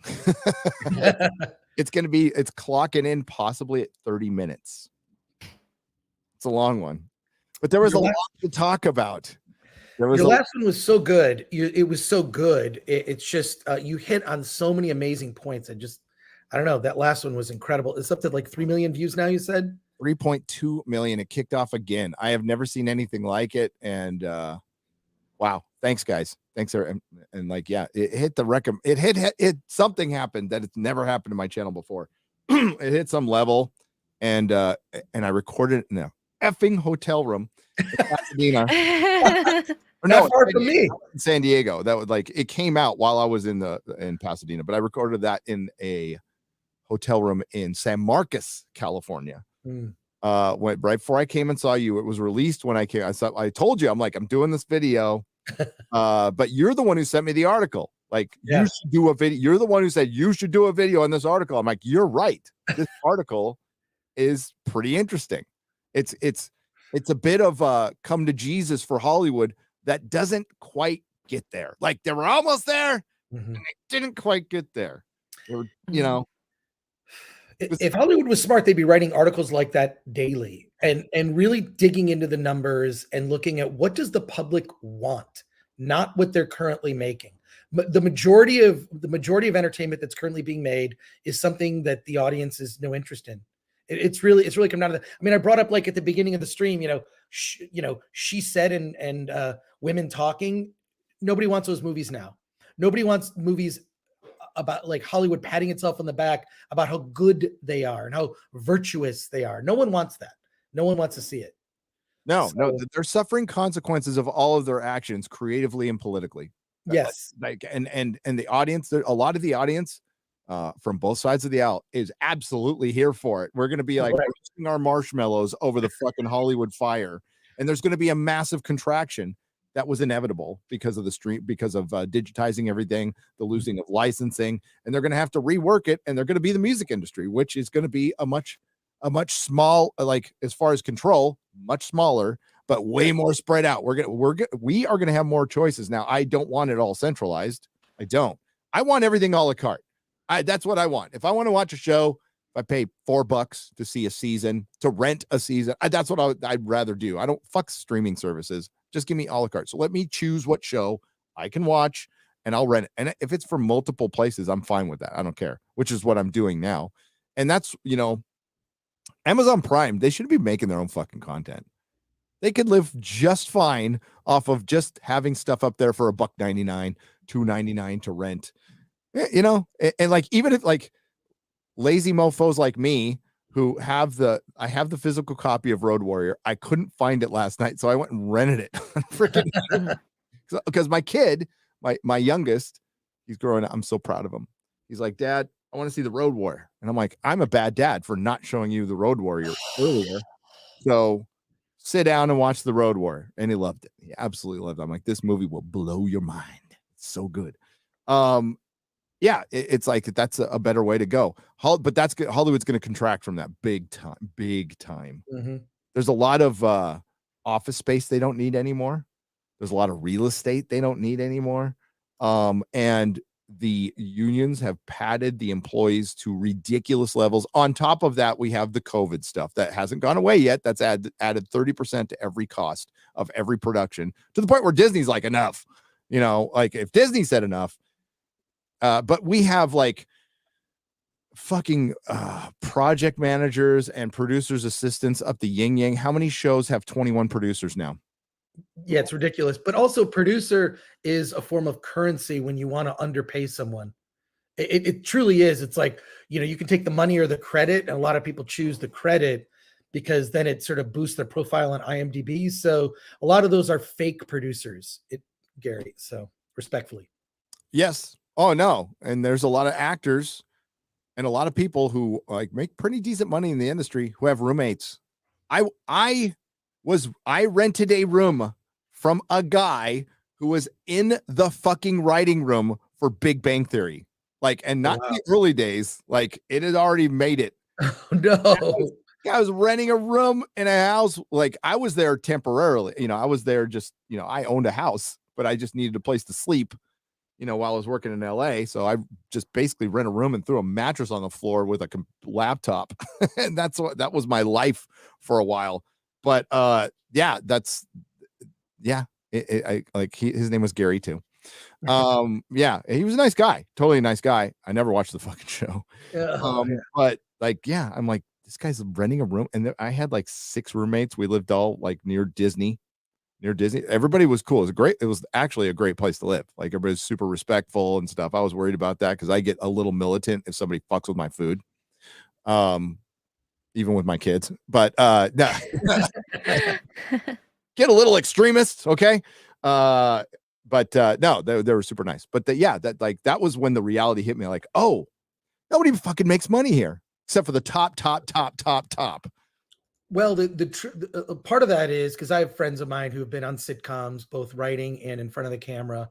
It's clocking in possibly at 30 minutes. It's a long one, but there was a lot to talk about. Your last one was so good. It was so good. It's just you hit on so many amazing points. I don't know. That last one was incredible. It's up to like 3 million views now, you said? 3.2 million. It kicked off again. I have never seen anything like it. And wow. Thanks, guys. Thanks. And like, yeah, it hit the record. Something happened that it's never happened to my channel before. It hit some level. And I recorded it in a effing hotel room in Pasadena. Not far from me. In San Diego. That was like, it came out while I was in Pasadena, but I recorded that in a hotel room in San Marcos, California. Right before I came and saw you. It was released when I came. I told you, I'm like, I'm doing this video. But you're the one who sent me the article. Like, you should do a video. You're the one who said you should do a video on this article. I'm like, you're right. This article is pretty interesting. It's a bit of come to Jesus for Hollywood that doesn't quite get there. Like, they were almost there, and they didn't quite get there. They were, if Hollywood was smart, they'd be writing articles like that daily and really digging into the numbers and looking at what does the public want, not what they're currently making. But the majority of entertainment that's currently being made is something that the audience is no interest in. It's really come down to that. I mean, I brought up like at the beginning of the stream, she said and women talking. Nobody wants those movies now. Nobody wants movies about like Hollywood patting itself on the back about how good they are and how virtuous they are. No one wants that. No one wants to see it. No, they're suffering consequences of all of their actions creatively and politically. Yes. And the audience, a lot of the audience from both sides of the aisle is absolutely here for it. We're going to be like roasting our marshmallows over the fucking Hollywood fire and there's going to be a massive contraction that was inevitable because of the stream, because of digitizing everything, the losing of licensing, and they're going to have to rework it, and they're going to be the music industry, which is going to be a much small, like as far as control, much smaller, but way more spread out. We are gonna have more choices now. I don't want it all centralized. I want everything a la carte. That's what I want. If I want to watch a show, if I pay $4 to see a season, to rent a season, that's what I'd rather do. I don't fuck streaming services. Just give me a la carte. So let me choose what show I can watch, and I'll rent it. And if it's for multiple places, I'm fine with that. I don't care, which is what I'm doing now. And that's, Amazon Prime, they should be making their own fucking content. They could live just fine off of just having stuff up there for $1.99, $2.99 to rent. And like, even if like lazy mofos like me who I have the physical copy of Road Warrior. I couldn't find it last night, so I went and rented it. Freaking because my kid, my youngest, he's growing up. I'm so proud of him. He's like, Dad, I want to see the Road Warrior. And I'm like, I'm a bad dad for not showing you the Road Warrior earlier. So sit down and watch the Road Warrior. And he loved it. He absolutely loved it. I'm like, this movie will blow your mind. It's so good. Yeah, it's like that's a better way to go. But that's good. Hollywood's going to contract from that big time. Mm-hmm. There's a lot of office space they don't need anymore. There's a lot of real estate they don't need anymore. And the unions have padded the employees to ridiculous levels. On top of that, we have the COVID stuff that hasn't gone away yet. That's added 30% to every cost of every production, to the point where Disney's like, enough. Like if Disney said enough. But we have like fucking project managers and producers assistants up the yin yang. How many shows have 21 producers now? Yeah, it's ridiculous. But also, producer is a form of currency when you want to underpay someone. It truly is. It's like, you can take the money or the credit, and a lot of people choose the credit because then it sort of boosts their profile on IMDb. So a lot of those are fake producers, Gary. So respectfully. Yes. Oh, no. And there's a lot of actors and a lot of people who like make pretty decent money in the industry who have roommates. I rented a room from a guy who was in the fucking writing room for Big Bang Theory. Like, and not in the early days, like it had already made it. Oh, no. I was renting a room in a house. Like I was there temporarily, I was there just, I owned a house, but I just needed a place to sleep, while I was working in LA. So I just basically rent a room and threw a mattress on the floor with a laptop. And that was my life for a while. But yeah, his name was Gary too. Yeah, he was a nice guy, totally a nice guy. I never watched the fucking show. But like, yeah, I'm like, this guy's renting a room, and I had like 6 roommates. We lived all like near Disney. Everybody was cool. It was actually a great place to live. Like everybody's super respectful and stuff. I was worried about that because I get a little militant if somebody fucks with my food. Even with my kids, but no. Get a little extremist, okay? But no, they were super nice. But that was when the reality hit me. Like, oh, nobody fucking makes money here except for the top. Well, the part of that is because I have friends of mine who have been on sitcoms, both writing and in front of the camera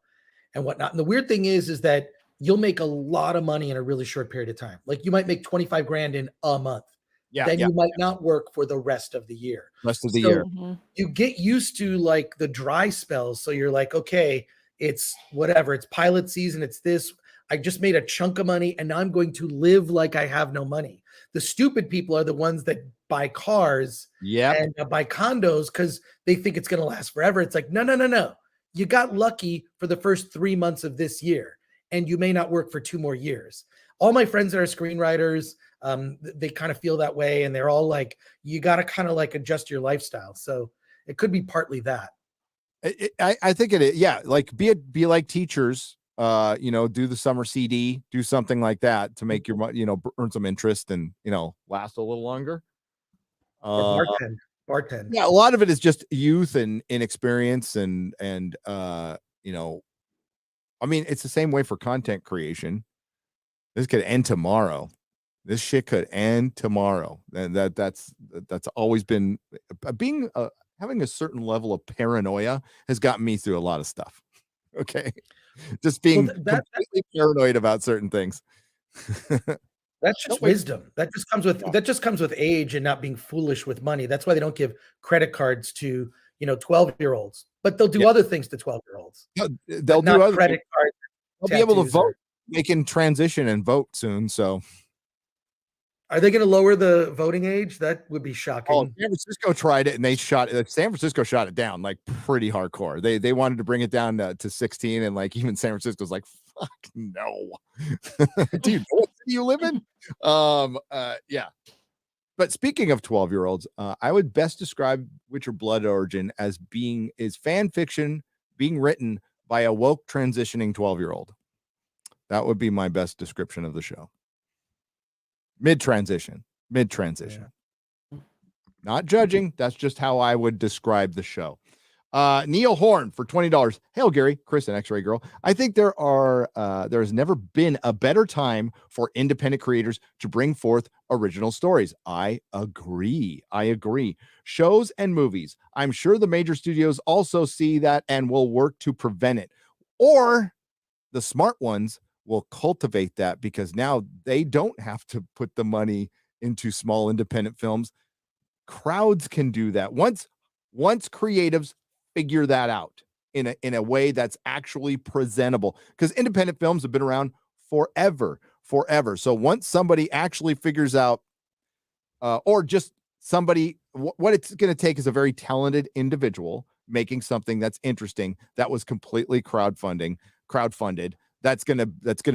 and whatnot. And the weird thing is that you'll make a lot of money in a really short period of time. Like you might make 25 grand in a month. You might not work for the rest of the year. Year. You get used to like the dry spells. So you're like, okay, it's whatever. It's pilot season. It's this. I just made a chunk of money and now I'm going to live like I have no money. The stupid people are the ones that buy cars and buy condos because they think it's going to last forever. It's like, no. You got lucky for the first 3 months of this year and you may not work for 2 more years. All my friends that are screenwriters, they kind of feel that way. And they're all like, you got to kind of like adjust your lifestyle. So it could be partly that. I think it is. Yeah. Like be like teachers, do the summer CD, do something like that to make your money, earn some interest and, last a little longer. Bartend. Yeah. A lot of it is just youth and inexperience and I mean, it's the same way for content creation. This could end tomorrow. This shit could end tomorrow. And that's always been being having a certain level of paranoia has gotten me through a lot of stuff. Okay. Just being completely paranoid about certain things. That's just wisdom. That just comes with age and not being foolish with money. That's why they don't give credit cards to 12-year-olds, but they'll do other things to 12-year-olds. They'll do other credit cards. They'll be able to vote. They can transition and vote soon. So, are they going to lower the voting age? That would be shocking. Oh, San Francisco tried it and they shot it. San Francisco shot it down like pretty hardcore. They wanted to bring it down to 16, and like even San Francisco's like, fuck no. Do you know what city you live in? Yeah. But speaking of 12-year-olds, I would best describe Witcher Blood Origin as is fan fiction being written by a woke transitioning 12-year-old. That would be my best description of the show. Mid-transition. Yeah. Not judging. That's just how I would describe the show. Neil Horn for $20. Hail Gary, Chris, and X-Ray Girl. I think there's never been a better time for independent creators to bring forth original stories. I agree. Shows and movies. I'm sure the major studios also see that and will work to prevent it. Or the smart ones will cultivate that, because now they don't have to put the money into small independent films. Crowds can do that. Once creatives figure that out in a way that's actually presentable, because independent films have been around forever. So once somebody actually figures out, or just somebody, what it's going to take is a very talented individual making something that's interesting, that was completely crowdfunded. That's gonna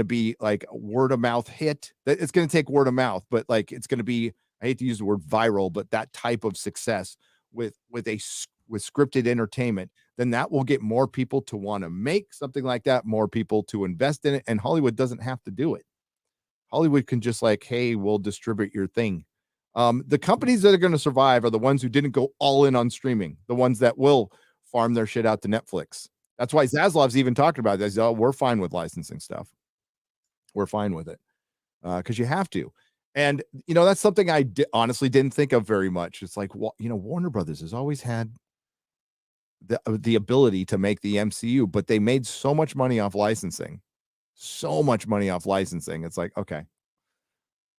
be like a word of mouth hit. It's gonna take word of mouth, but like it's gonna be, I hate to use the word viral, but that type of success with scripted entertainment, then that will get more people to want to make something like that, more people to invest in it, and Hollywood doesn't have to do it. Hollywood can just like, hey, we'll distribute your thing. The companies that are going to survive are the ones who didn't go all in on streaming, the ones that will farm their shit out to Netflix. That's why Zaslav's even talking about this. Oh, we're fine with licensing stuff. We're fine with it because you have to. And, that's something I honestly didn't think of very much. It's like, Warner Brothers has always had the ability to make the MCU, but they made so much money off licensing. It's like, okay.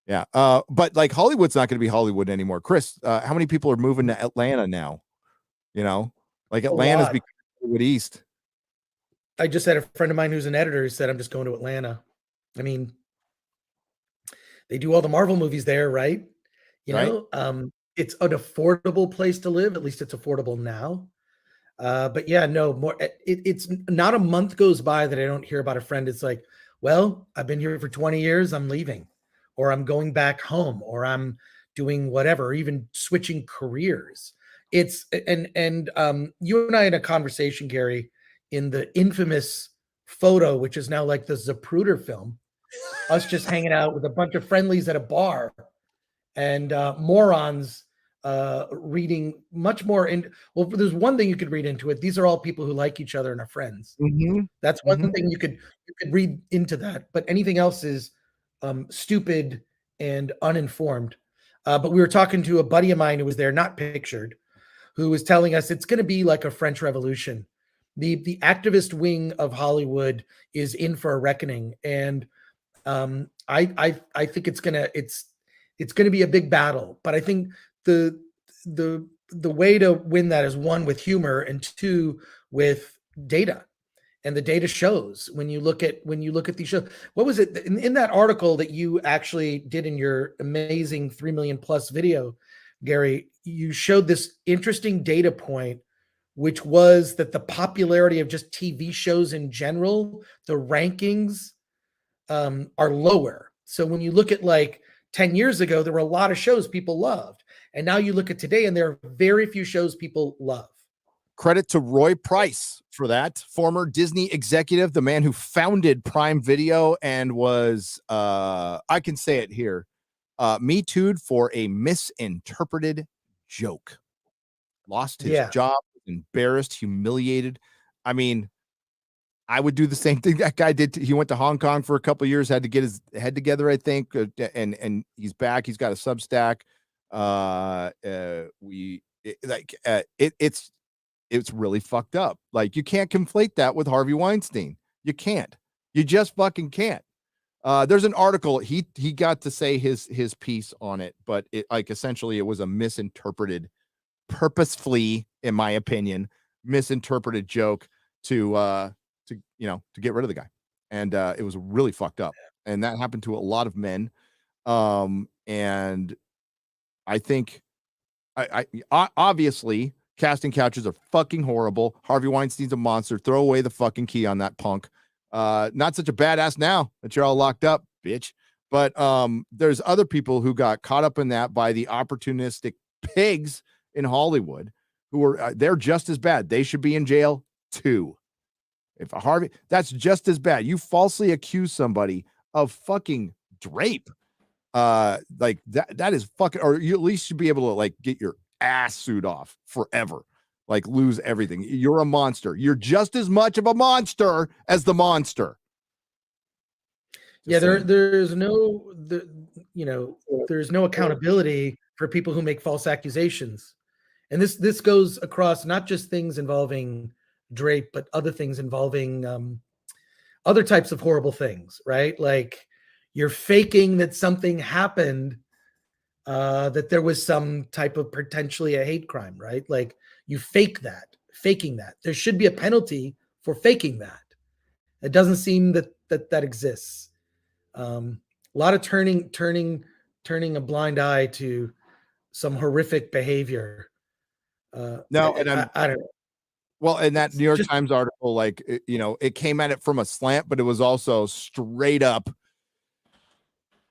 Yeah. But like Hollywood's not going to be Hollywood anymore. Chris, how many people are moving to Atlanta now? Like Atlanta's becoming Hollywood East. I just had a friend of mine who's an editor who said, I'm just going to Atlanta. I mean, they do all the Marvel movies there, right? It's an affordable place to live. At least it's affordable now. But yeah, no more. It's not a month goes by that I don't hear about a friend. It's like, well, I've been here for 20 years. I'm leaving, or I'm going back home, or I'm doing whatever, or even switching careers. It's and you and I had a conversation, Gary, in the infamous photo, which is now like the Zapruder film, us just hanging out with a bunch of friendlies at a bar, and morons reading much more. Well, there's one thing you could read into it. These are all people who like each other and are friends. Mm-hmm. That's one thing you could read into that. But anything else is stupid and uninformed. But we were talking to a buddy of mine who was there, not pictured, who was telling us it's going to be like a French Revolution. The activist wing of Hollywood is in for a reckoning, and I think it's gonna be a big battle. But I think the way to win that is, one, with humor, and two, with data. And the data shows when you look at these shows. What was it in that article that you actually did in your amazing 3 million plus video, Gary? You showed this interesting data point, which was that the popularity of just TV shows in general, the rankings are lower. So when you look at like 10 years ago, there were a lot of shows people loved. And now you look at today and there are very few shows people love. Credit to Roy Price for that, former Disney executive, the man who founded Prime Video and was, I can say it here, Me Too'd for a misinterpreted joke. Lost his job, embarrassed, humiliated. I mean, I would do the same thing that guy did. He went to Hong Kong for a couple of years, had to get his head together, I think, and he's back. He's got a Substack. it's really fucked up. Like, you can't conflate that with Harvey Weinstein. You can't. You just fucking can't. There's an article, he got to say his piece on it, but it, like, essentially it was a misinterpreted, purposefully, in my opinion, misinterpreted joke to get rid of the guy. And it was really fucked up. And that happened to a lot of men. And I think I obviously casting couches are fucking horrible. Harvey Weinstein's a monster. Throw away the fucking key on that punk. Not such a badass now that you're all locked up, bitch. But there's other people who got caught up in that by the opportunistic pigs in Hollywood who are they're just as bad. They should be in jail too. If a Harvey, that's just as bad. You falsely accuse somebody of fucking drape. Like that is fucking, or you at least should be able to like get your ass sued off forever. Like, lose everything. You're a monster. You're just as much of a monster as the monster. Yeah, there's no accountability for people who make false accusations. And this goes across not just things involving drape, but other things involving other types of horrible things, right? Like, you're faking that something happened, that there was some type of potentially a hate crime, right? Like, you faking that. There should be a penalty for faking that. It doesn't seem that exists. A lot of turning a blind eye to some horrific behavior. No, and I don't know. Well, in that New York Times article, like, it came at it from a slant, but it was also straight up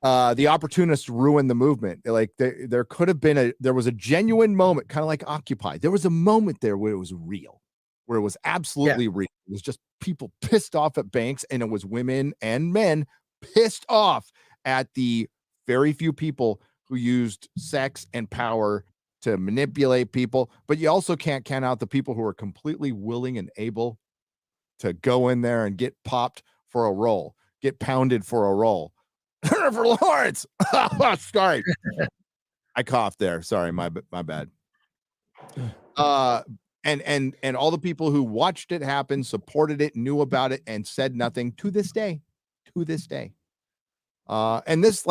the opportunists ruined the movement. Like, there could have been there was a genuine moment, kind of like Occupy. There was a moment there where it was real, where it was absolutely real. It was just people pissed off at banks, and it was women and men pissed off at the very few people who used sex and power to manipulate people. But you also can't count out the people who are completely willing and able to go in there and get popped for a roll, get pounded for a roll. For Lawrence. Sorry. I coughed there. Sorry, my bad. And all the people who watched it happen, supported it, knew about it, and said nothing to this day. And this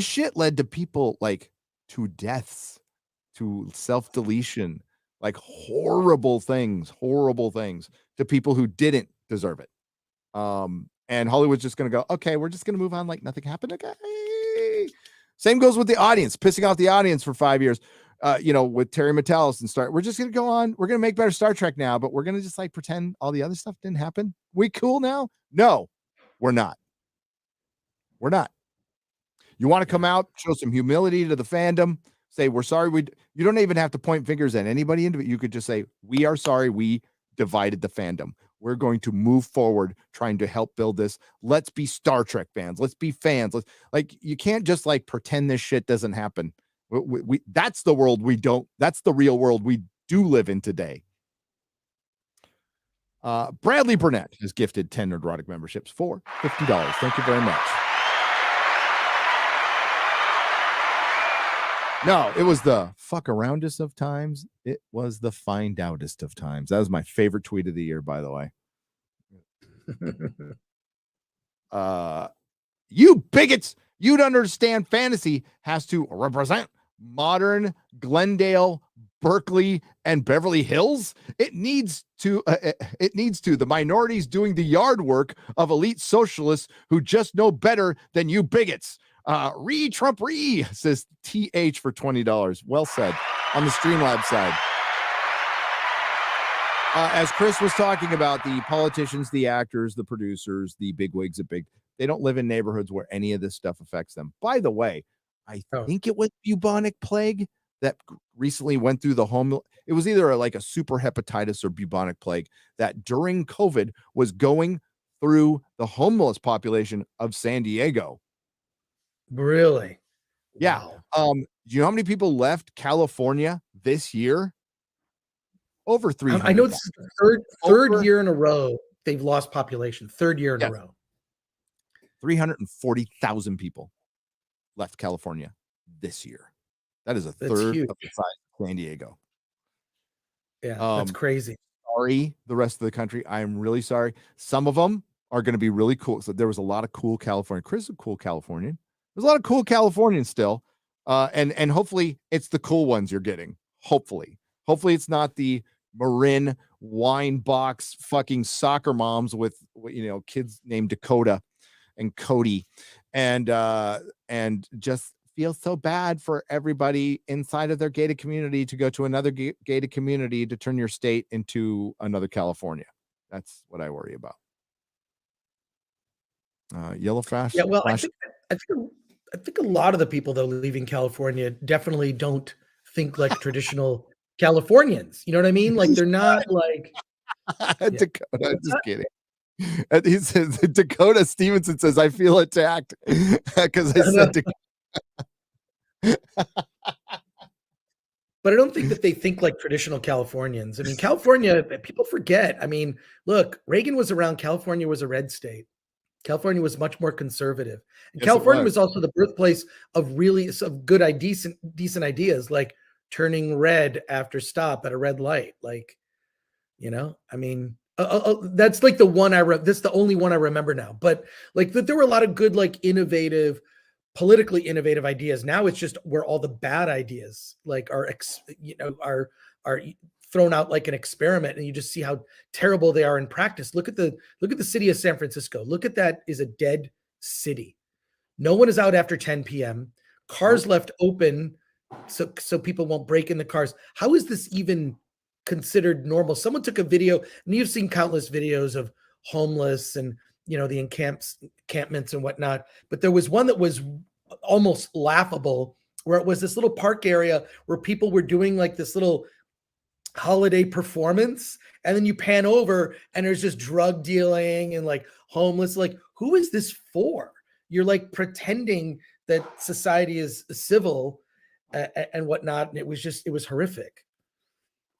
shit led to people, like, to deaths, to self-deletion, like horrible things to people who didn't deserve it. And Hollywood's just going to go, okay, we're just going to move on like nothing happened. Okay. Same goes with the audience, pissing off the audience for 5 years, with Terry Matalas and we're just going to go on. We're going to make better Star Trek now, but we're going to just like pretend all the other stuff didn't happen. We cool now? No, we're not. You want to come out, show some humility to the fandom, say, we're sorry. You don't even have to point fingers at anybody into it. You could just say, we are sorry. We divided the fandom. We're going to move forward, trying to help build this. Let's be Star Trek fans. Let's be fans. You can't just like pretend this shit doesn't happen. That's the world that's the real world we do live in today. Bradley Burnett has gifted 10 Nerdrotic memberships for $50. Thank you very much. No, it was the fuck aroundest of times. It was the find outest of times. That was my favorite tweet of the year, by the way. You bigots, you'd understand fantasy has to represent modern Glendale, Berkeley, and Beverly Hills. It needs to the minorities doing the yard work of elite socialists who just know better than you bigots. Trump says TH for $20. Well said on the Streamlabs side. As Chris was talking about, the politicians, the actors, the producers, the bigwigs they don't live in neighborhoods where any of this stuff affects them. By the way, I think it was bubonic plague that recently went through the home. It was either like a super hepatitis or bubonic plague that during COVID was going through the homeless population of San Diego. Really? Yeah. Wow. Do you know how many people left California this year? Over 300. I know it's the third year in a row they've lost population. Third year in a row. 340,000 people left California this year. That is a third of the size of San Diego. Yeah, that's crazy. Sorry, the rest of the country. I am really sorry. Some of them are going to be really cool. So there was a lot of cool California. Chris is a cool Californian. There's a lot of cool Californians still. And hopefully it's the cool ones you're getting. Hopefully it's not the Marin wine box fucking soccer moms with, kids named Dakota and Cody, and just feel so bad for everybody inside of their gated community to go to another gated community to turn your state into another California. That's what I worry about. Yellow flash. Yeah, well, I think a lot of the people though leaving California definitely don't think like traditional Californians. You know what I mean? Like they're not like Dakota. I'm just kidding. He says Dakota Stevenson says I feel attacked because I said But I don't think that they think like traditional Californians. I mean, California, people forget. I mean, look, Reagan was around. California was a red state. California was much more conservative. And Yes, California was also the birthplace of really some good, decent ideas, like turning red after stop at a red light. Like, I mean, that's like the one that's the only one I remember now. But like there were a lot of good, like innovative, politically innovative ideas. Now it's just where all the bad ideas like are thrown out like an experiment, and you just see how terrible they are in practice. Look at the city of San Francisco. Look at that is a dead city. No one is out after 10 p.m. Cars left open so people won't break in the cars. How is this even considered normal? Someone took a video, and you've seen countless videos of homeless and the encampments and whatnot, but there was one that was almost laughable, where it was this little park area where people were doing like this little holiday performance, and then you pan over and there's just drug dealing and like homeless. Like, who is this for? You're like pretending that society is civil and whatnot, and it was horrific.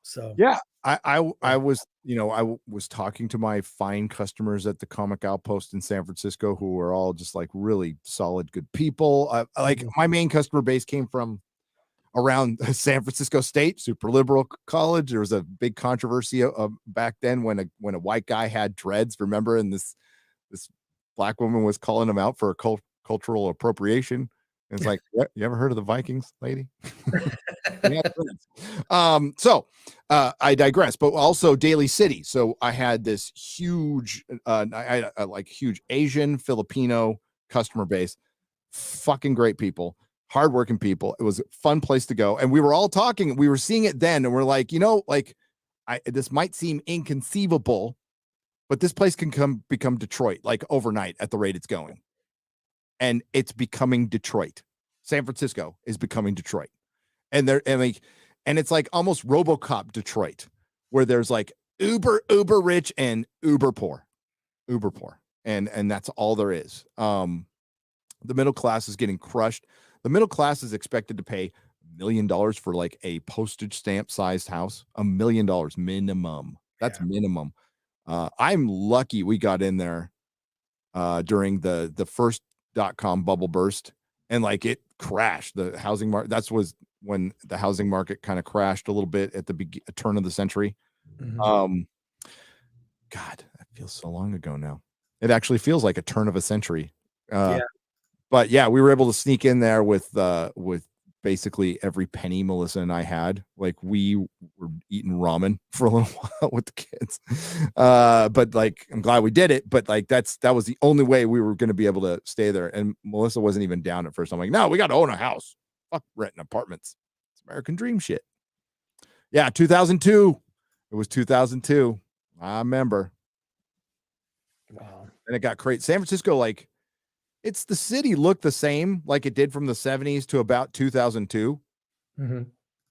So yeah, I was I was talking to my fine customers at the Comic Outpost in San Francisco, who were all just like really solid, good people. Like my main customer base came from around San Francisco State, super liberal college. There was a big controversy back then when a white guy had dreads, remember? And this black woman was calling him out for a cultural appropriation. And it's like, you ever heard of the Vikings, lady? So I digress, but also Daly City. So I had this huge, I had like huge Asian, Filipino customer base, fucking great people. Hardworking people. It was a fun place to go. And we were all talking, we were seeing it then. And we're like, this might seem inconceivable, but this place can become Detroit, like overnight at the rate it's going. And it's becoming Detroit. San Francisco is becoming Detroit. And it's like almost RoboCop Detroit, where there's like uber rich and uber poor. And that's all there is. The middle class is getting crushed. The middle class is expected to pay $1 million for like a postage stamp sized house. $1 million minimum. That's minimum. I'm lucky we got in there during the first .com bubble burst, and like it crashed. The housing market. That was when the housing market kind of crashed a little bit at the turn of the century. God, that feels so long ago now. It actually feels like a turn of a century. But yeah, we were able to sneak in there with basically every penny Melissa and I had. Like we were eating ramen for a little while with the kids. But like, I'm glad we did it. But like, that was the only way we were going to be able to stay there. And Melissa wasn't even down at first. I'm like, no, we got to own a house. Fuck renting apartments. It's American dream shit. Yeah, 2002. It was 2002. I remember. Wow. And it got crazy. San Francisco, like, it's the city looked the same like it did from the 70s to about 2002.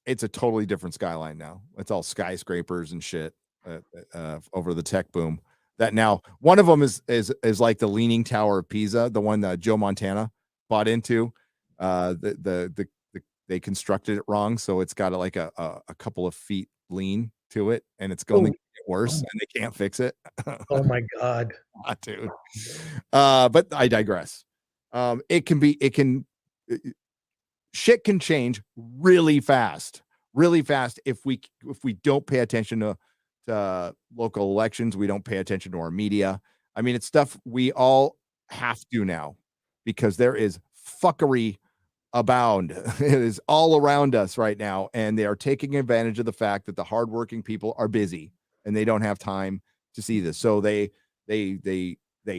It's a totally different skyline now. It's all skyscrapers and shit over the tech boom. That now one of them is like the Leaning Tower of Pisa, the one that Joe Montana bought into. They constructed it wrong, so it's got like a couple of feet lean to it, and it's going to get worse, and they can't fix it. Oh my god, dude! But I digress. Shit can change really fast, really fast. If we don't pay attention to local elections, we don't pay attention to our media. I mean, it's stuff we all have to now because there is fuckery abound. It is all around us right now, and they are taking advantage of the fact that the hardworking people are busy and they don't have time to see this. So they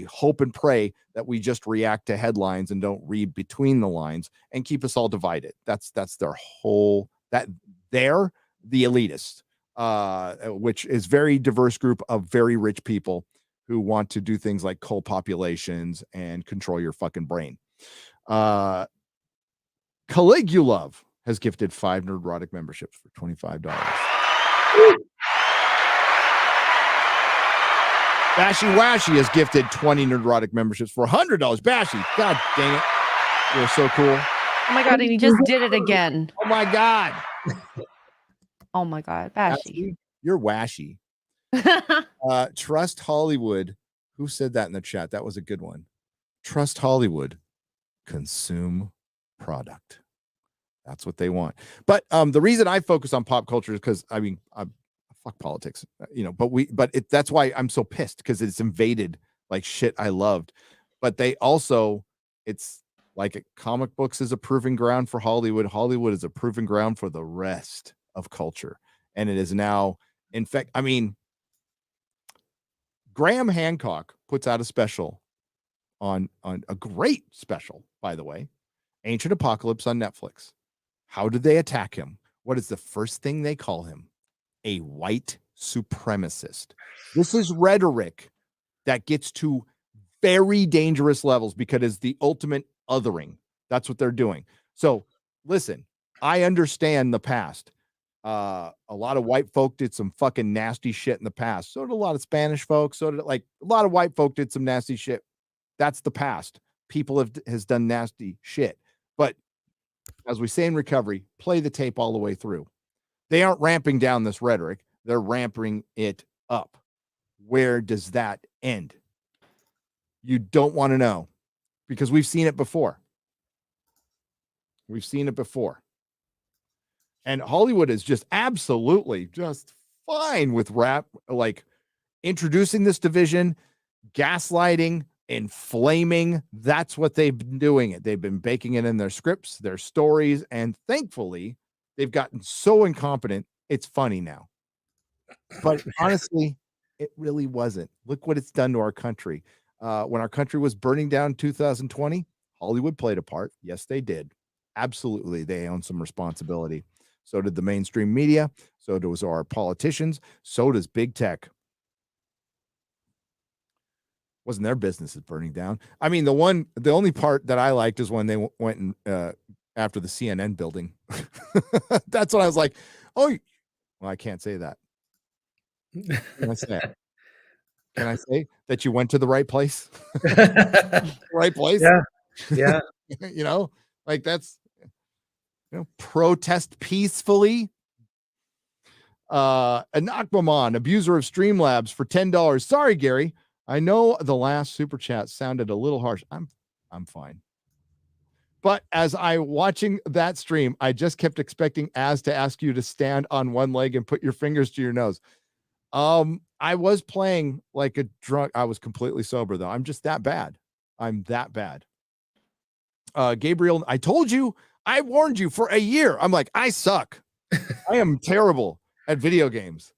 hope and pray that we just react to headlines and don't read between the lines and keep us all divided. That's their whole they're the elitists, which is very diverse group of very rich people who want to do things like cull populations and control your fucking brain. Caligulove has gifted 5 Nerdrotic memberships for $25. Bashy Washy has gifted 20 Nerdrotic memberships for $100. Bashy, god dang it. You're so cool. Oh my god, and he just did it again. Oh my god. Oh my god, Bashy. You're washy. Trust Hollywood. Who said that in the chat? That was a good one. Trust Hollywood. Consume product. That's what they want. But the reason I focus on pop culture is because I mean, fuck politics, that's why I'm so pissed, because it's invaded like shit I loved. But they also, it's like comic books is a proving ground for Hollywood. Hollywood is a proving ground for the rest of culture. And it is now, in fact, I mean, Graham Hancock puts out a special on a great special, by the way, Ancient Apocalypse on Netflix. How did they attack him? What is the first thing they call him? A white supremacist. This is rhetoric that gets to very dangerous levels because it's the ultimate othering. That's what they're doing. So listen, I understand the past. A lot of white folk did some fucking nasty shit in the past. So did a lot of Spanish folks. So did a lot of white folk did some nasty shit. That's the past. People has done nasty shit. But as we say in recovery, play the tape all the way through. They aren't ramping down this rhetoric. They're ramping it up. Where does that end? You don't want to know, because we've seen it before. We've seen it before. And Hollywood is just absolutely just fine with like introducing this division, gaslighting, inflaming. That's what they've been doing. They've been baking it in their scripts, their stories, and thankfully they've gotten so incompetent, it's funny now. But honestly, it really wasn't. Look what it's done to our country. When our country was burning down in 2020, Hollywood played a part. Yes, they did. Absolutely. They own some responsibility. So did the mainstream media. So does our politicians. So does big tech. Wasn't their business is burning down. I mean, the only part that I liked is when they went and after the CNN building. That's when I was like, oh, well, I can't say that. Can I say it? Can I say that you went to the right place? Right place? Yeah. You know, like that's, protest peacefully. An Aquaman, abuser of Streamlabs, for $10. Sorry, Gary. I know the last super chat sounded a little harsh. I'm fine. But as I watching that stream, I just kept expecting Az to ask you to stand on one leg and put your fingers to your nose. I was playing like a drunk. I was completely sober though. I'm just that bad. I'm that bad. Gabriel, I told you, I warned you for a year. I'm like, I suck. I am terrible at video games.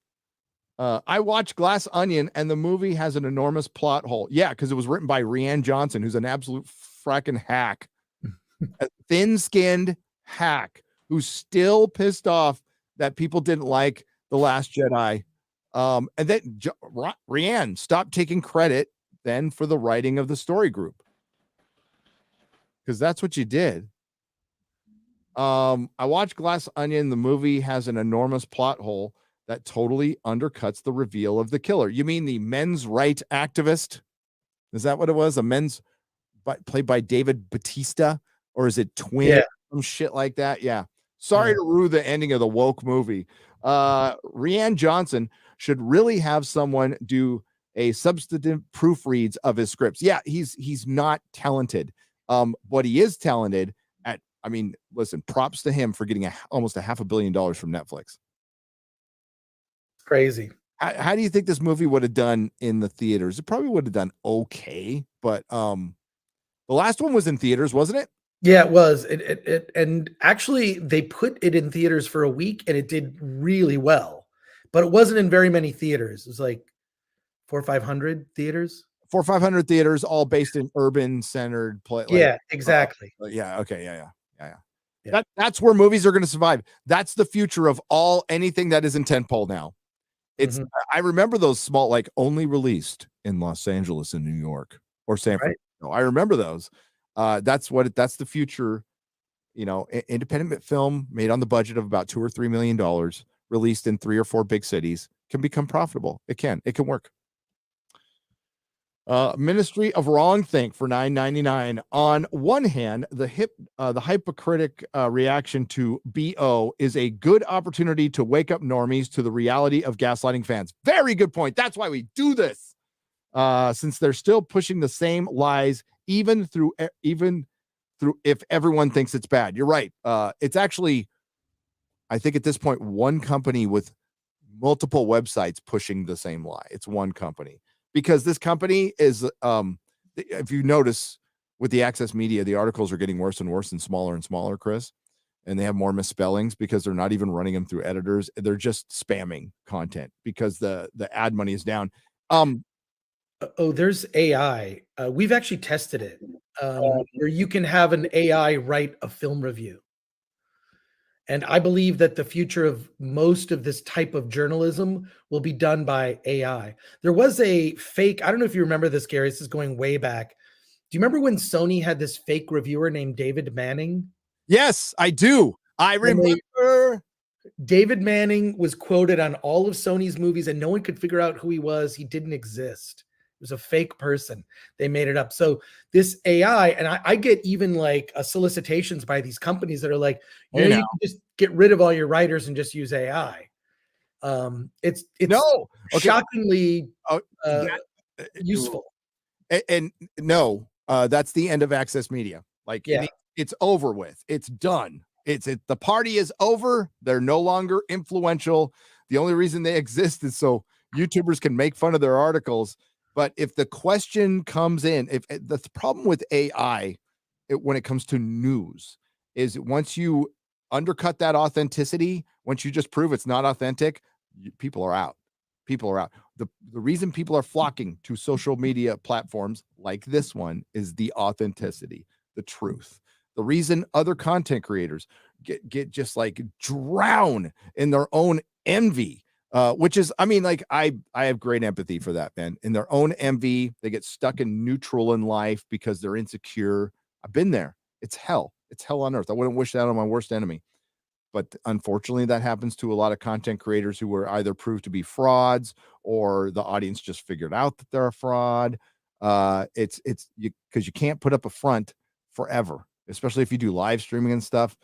I watched Glass Onion and the movie has an enormous plot hole. Yeah, because it was written by Rian Johnson, who's an absolute fracking hack. A thin-skinned hack who's still pissed off that people didn't like The Last Jedi. And then Rian stopped taking credit then for the writing of the story group. Because that's what you did. I watched Glass Onion. The movie has an enormous plot hole that totally undercuts the reveal of the killer. You mean the men's right activist? Is that what it was? A men's played by David Bautista? Or is it Twin? Yeah. Some shit like that. Yeah. Sorry to ruin the ending of the woke movie. Rian Johnson should really have someone do a substantive proofreads of his scripts. Yeah, he's not talented. But he is talented at I mean, listen, props to him for getting almost $500 million from Netflix. Crazy. How do you think this movie would have done in the theaters? It probably would have done okay, but the last one was in theaters, wasn't it? Yeah, it was. And actually they put it in theaters for a week and it did really well, but it wasn't in very many theaters. It was like 400 or 500 theaters. 400 or 500 theaters, all based in urban centered play. Yeah, exactly. Yeah. Okay. Yeah. That's where movies are going to survive. That's the future of anything that is in tentpole now. It's I remember those small, like only released in Los Angeles and New York or San Francisco. I remember those. That's the future. You know, independent film made on the budget of about $2 or $3 million, released in 3 or 4 big cities, can become profitable. It can work. Ministry of Wrongthink for $9.99. On one hand, the hypocritic reaction to BO is a good opportunity to wake up normies to the reality of gaslighting fans. Very good point. That's why we do this. Since they're still pushing the same lies, even through if everyone thinks it's bad. You're right. It's actually, I think at this point, one company with multiple websites pushing the same lie. It's one company. Because this company is, if you notice with the Access Media, the articles are getting worse and worse and smaller, Chris. And they have more misspellings because they're not even running them through editors. They're just spamming content because the ad money is down. There's AI. We've actually tested it where you can have an AI write a film review. And I believe that the future of most of this type of journalism will be done by AI. There was a fake, I don't know if you remember this, Gary, this is going way back. Do you remember when Sony had this fake reviewer named David Manning? Yes, I do. I remember. David Manning was quoted on all of Sony's movies and no one could figure out who he was. He didn't exist. It was a fake person. They made it up. So this AI, and I get even like solicitations by these companies that are like, you can just get rid of all your writers and just use AI. It's shockingly useful. And no, that's the end of Access Media. Like it's over with. It's done. The party is over. They're no longer influential. The only reason they exist is so YouTubers can make fun of their articles. But if the question comes in, if the problem with AI, when it comes to news, is once you undercut that authenticity, once you just prove it's not authentic, people are out. The reason people are flocking to social media platforms like this one is the authenticity, the truth. The reason other content creators get just like drown in their own envy. Which is, I mean, like I have great empathy for that, man. In their own envy, they get stuck in neutral in life because they're insecure. I've been there. It's hell. It's hell on earth. I wouldn't wish that on my worst enemy. But unfortunately, that happens to a lot of content creators who were either proved to be frauds or the audience just figured out that they're a fraud. It's because you can't put up a front forever, especially if you do live streaming and stuff.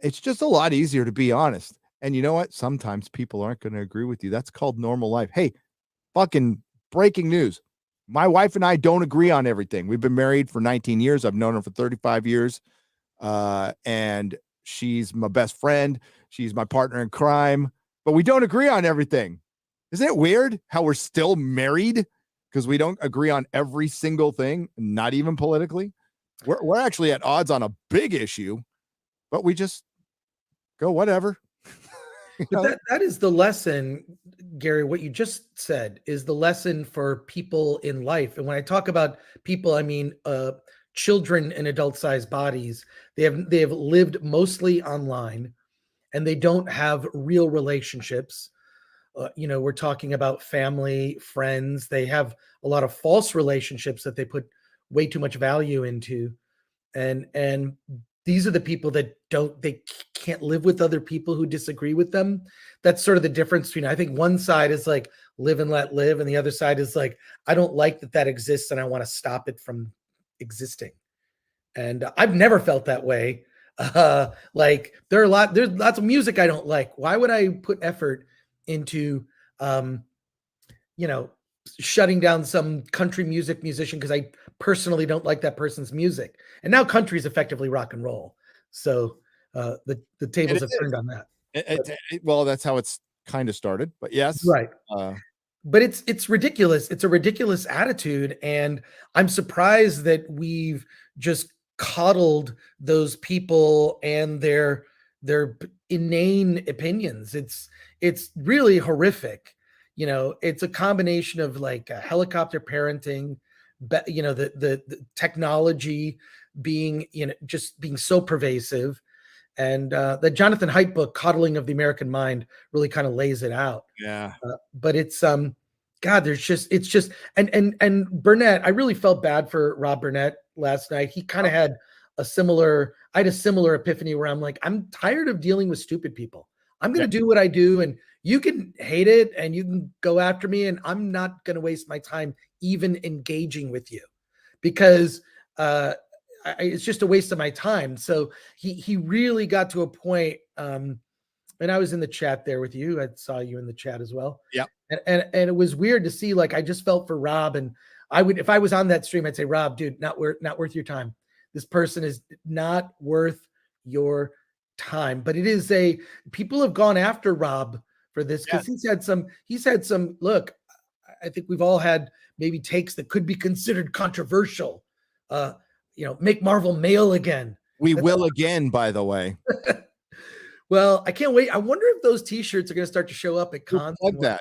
It's just a lot easier to be honest. And you know what? Sometimes people aren't going to agree with you. That's called normal life. Hey, fucking breaking news. My wife and I don't agree on everything. We've been married for 19 years. I've known her for 35 years. And she's my best friend. She's my partner in crime, but we don't agree on everything. Isn't it weird how we're still married because we don't agree on every single thing, not even politically? We're actually at odds on a big issue, but we just go whatever. But that is the lesson, Gary. What you just said is the lesson for people in life. And when I talk about people, I mean children in adult-sized bodies. They have lived mostly online, and they don't have real relationships. We're talking about family, friends. They have a lot of false relationships that they put way too much value into, and these are the people that they can't live with other people who disagree with them. That's sort of the difference between, I think one side is like live and let live. And the other side is like, I don't like that exists and I want to stop it from existing. And I've never felt that way. Like there's lots of music I don't like. Why would I put effort into, shutting down some country musician because I personally don't like that person's music? And now country is effectively rock and roll. So the tables have turned on that. Well, that's how it's kind of started, but yes. Right. But it's ridiculous. It's a ridiculous attitude, and I'm surprised that we've just coddled those people and their inane opinions. It's really horrific. It's a combination of like helicopter parenting, the technology being just being so pervasive, and the Jonathan Haidt book, Coddling of the American Mind, really kind of lays it out. Yeah. But it's God, it's just and Burnett, I really felt bad for Rob Burnett last night. He kind of had a similar epiphany where I'm like, I'm tired of dealing with stupid people. I'm going to do what I do, and you can hate it and you can go after me, and I'm not going to waste my time even engaging with you, because it's just a waste of my time. So he really got to a point, and I was in the chat there with you. I saw you in the chat as well. Yeah. And it was weird to see, like, I just felt for Rob, and I would, if I was on that stream, I'd say, Rob, dude, not worth your time. This person is not worth your time. But it is people have gone after Rob for this, because he's had some, look, I think we've all had maybe takes that could be considered controversial. Make Marvel male again. We will again, by the way. Well, I can't wait. I wonder if those T-shirts are going to start to show up at cons. Plug that.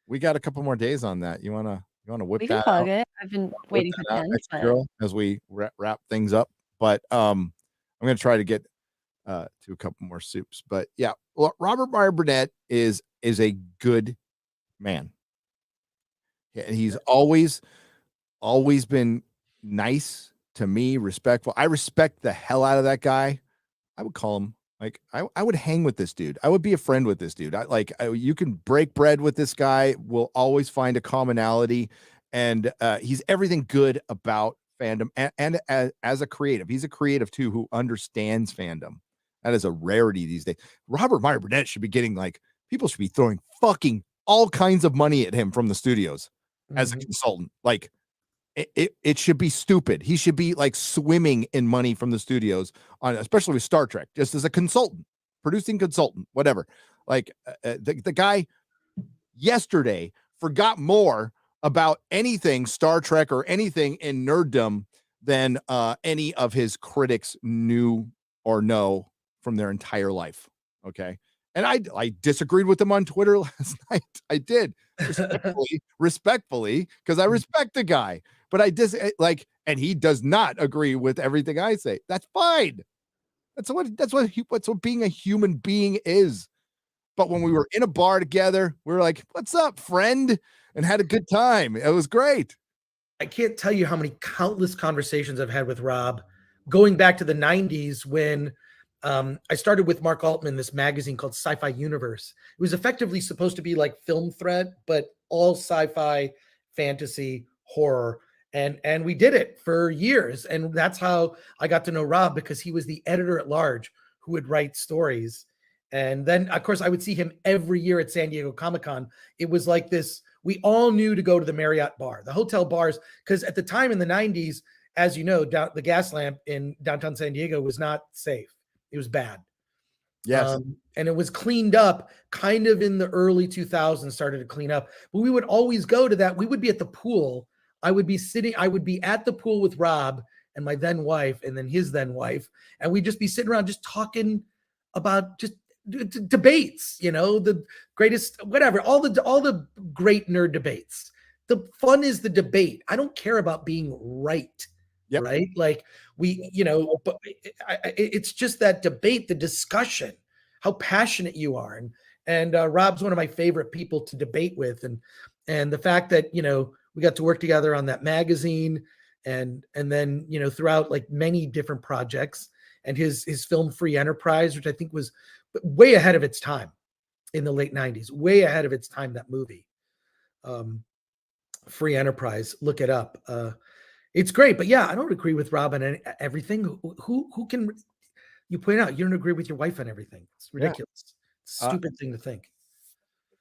We got a couple more days on that. You wanna whip We that can plug out? it. I've been waiting for the end, but Girl, as we wrap things up. But I'm gonna try to get to a couple more soups. But yeah, well, Robert Meyer Burnett is a good man. And he's always been nice to me, respectful. I respect the hell out of that guy. I would call him, like, I would hang with this dude. I would be a friend with this dude. You can break bread with this guy. We'll always find a commonality, and he's everything good about fandom. And as a creative, he's a creative too, who understands fandom. That is a rarity these days. Robert Meyer Burnett should be getting, like, people should be throwing fucking all kinds of money at him from the studios as a consultant. Like, it should be stupid. He should be, like, swimming in money from the studios, especially with Star Trek, just as a consultant, producing consultant, whatever. Like, the guy yesterday forgot more about anything Star Trek or anything in nerddom than any of his critics knew or know from their entire life. Okay. And I disagreed with him on Twitter last night. I did, respectfully, because I respect the guy. But and he does not agree with everything I say. That's fine. That's what being a human being is. But when we were in a bar together, we were like, "What's up, friend?" and had a good time. It was great. I can't tell you how many countless conversations I've had with Rob, going back to the 90s when I started with Mark Altman, this magazine called Sci-Fi Universe. It was effectively supposed to be like Film Threat, but all sci-fi, fantasy, horror. And we did it for years. And that's how I got to know Rob, because he was the editor at large who would write stories. And then, of course, I would see him every year at San Diego Comic-Con. It was like this, we all knew to go to the Marriott bar, the hotel bars, because at the time in the 90s, as you know, the gas lamp in downtown San Diego was not safe. It was bad. Yes. And it was cleaned up kind of in the early 2000s, started to clean up. But we would always go to that. We would be at the pool. I would be at the pool with Rob and my then wife, and then his then wife. And we'd just be sitting around just talking about just debates, the greatest, whatever, all the great nerd debates. The fun is the debate. I don't care about being right. Yep. Right. Like but it's just that debate, the discussion, how passionate you are. And Rob's one of my favorite people to debate with. And the fact that, we got to work together on that magazine and then, throughout like many different projects, and his film Free Enterprise, which I think was way ahead of its time in the late 90s, way ahead of its time, that movie. Free Enterprise, look it up. It's great, but yeah, I don't agree with Rob on everything. Who can you point out? You don't agree with your wife on everything. It's ridiculous. Yeah. It's a stupid thing to think.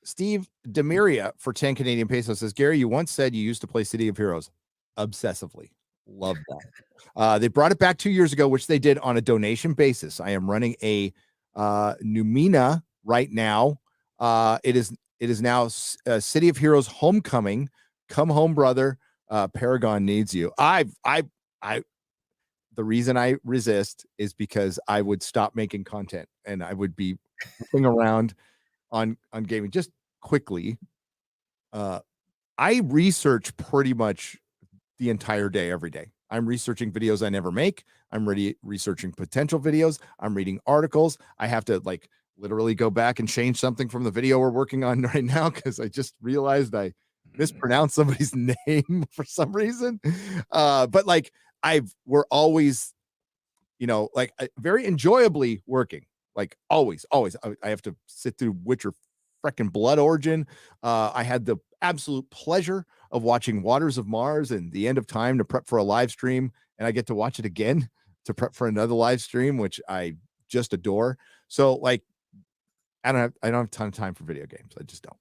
Steve Demiria for 10 Canadian pesos says, Gary, you once said you used to play City of Heroes obsessively. Love that. They brought it back 2 years ago, which they did on a donation basis. I am running a Numina right now. It is now City of Heroes Homecoming. Come home, brother. Paragon needs you. The reason I resist is because I would stop making content and I would be moving around on gaming. Just quickly, I research pretty much the entire day, every day. I'm researching videos I never make. I'm researching potential videos. I'm reading articles. I have to like literally go back and change something from the video we're working on right now because I just realized I mispronounced somebody's name for some reason. But like we're always, like very enjoyably working. Like always. I have to sit through Witcher freaking Blood Origin. I had the absolute pleasure of watching Waters of Mars and The End of Time to prep for a live stream, and I get to watch it again to prep for another live stream, which I just adore. So like I don't have a ton of time for video games. I just don't.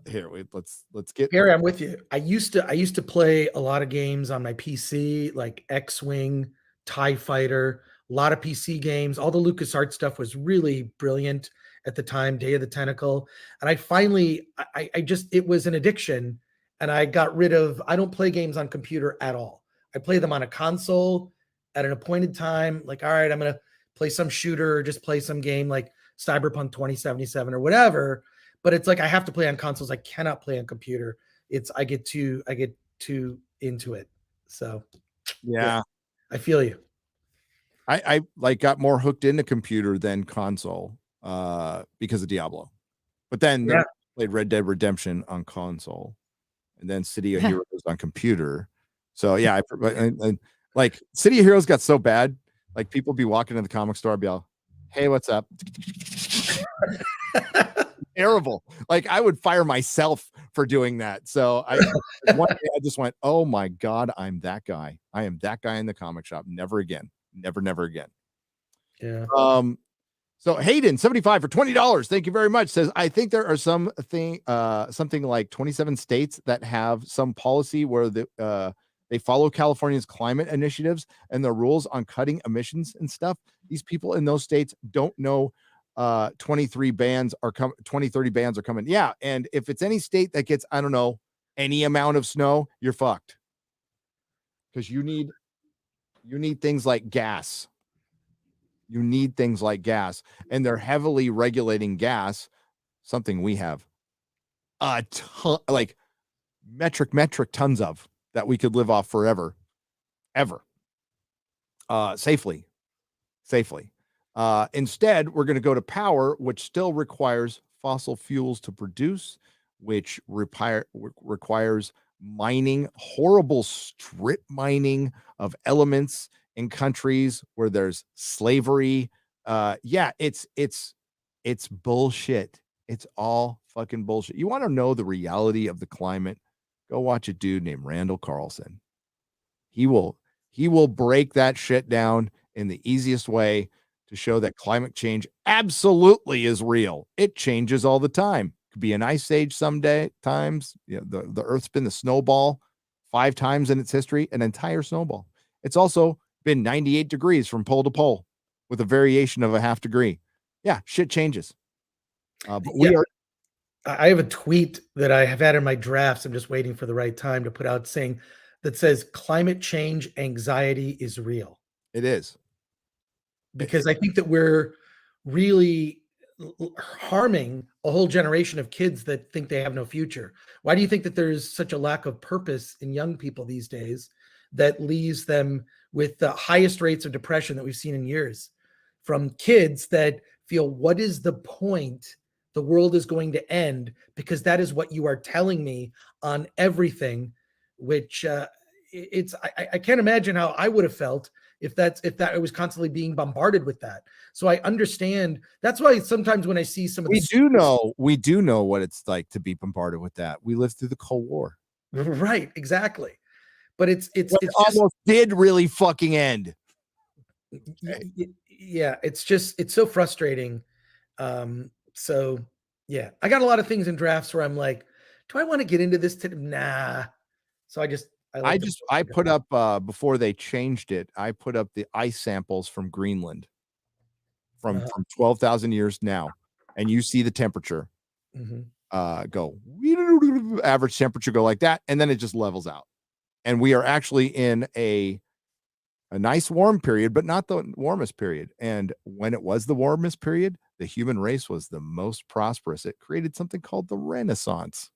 Here, wait, let's get Gary, I'm with you. I used to play a lot of games on my PC, like X-Wing, TIE Fighter, a lot of PC games. All the LucasArts stuff was really brilliant at the time, Day of the Tentacle. And I finally, it was an addiction. And I got rid of, I don't play games on computer at all. I play them on a console at an appointed time. Like, all right, I'm going to play some shooter or just play some game like Cyberpunk 2077 or whatever. But it's like, I have to play on consoles. I cannot play on computer. I get too into it. So yeah. I feel you. I like got more hooked into computer than console because of Diablo. But then I played Red Dead Redemption on console and then City of Heroes on computer. So yeah, I like City of Heroes got so bad. Like people be walking in the comic store, I'd be all, hey, what's up? Terrible. Like I would fire myself for doing that. So one day I just went, oh my God, I'm that guy. I am that guy in the comic shop. Never again. Never again. Yeah. So Hayden, 75 for $20. Thank you very much. Says, I think there are something like 27 states that have some policy where they follow California's climate initiatives and the rules on cutting emissions and stuff. These people in those states don't know 2030 bans are coming. Yeah, and if it's any state that gets, I don't know, any amount of snow, you're fucked. Because you need things like gas. You need things like gas, and they're heavily regulating gas, something we have a ton, like metric tons of that we could live off forever, ever, safely. Instead, we're going to go to power, which still requires fossil fuels to produce, which requires mining, horrible strip mining of elements in countries where there's slavery. It's bullshit. It's all fucking bullshit. You want to know the reality of the climate? Go watch a dude named Randall Carlson. He will break that shit down in the easiest way to show that climate change absolutely is real. It changes all the time. Could be an ice age times. The Earth's been the snowball 5 times in its history, an entire snowball. It's also been 98 degrees from pole to pole with a variation of a half degree. Yeah, shit changes. I have a tweet that I have had in my drafts. I'm just waiting for the right time to put out that says climate change anxiety is real. It is. Because I think that we're really harming a whole generation of kids that think they have no future. Why do you think that there's such a lack of purpose in young people these days that leaves them with the highest rates of depression that we've seen in years from kids that feel, what is the point? The world is going to end because that is what you are telling me on everything, which I can't imagine how I would have felt if that was constantly being bombarded with that. So I understand. That's why sometimes when I see some of we do know what it's like to be bombarded with that. We lived through the Cold War. Right, exactly. But it's almost did really fucking end. Yeah, it's so frustrating. So yeah, I got a lot of things in drafts where I'm like, do I want to get into this? Nah. So I put up before they changed it. I put up the ice samples from Greenland from 12,000 years now, and you see the temperature go average temperature go like that, and then it just levels out. And we are actually in a nice warm period, but not the warmest period. And when it was the warmest period, the human race was the most prosperous. It created something called the Renaissance.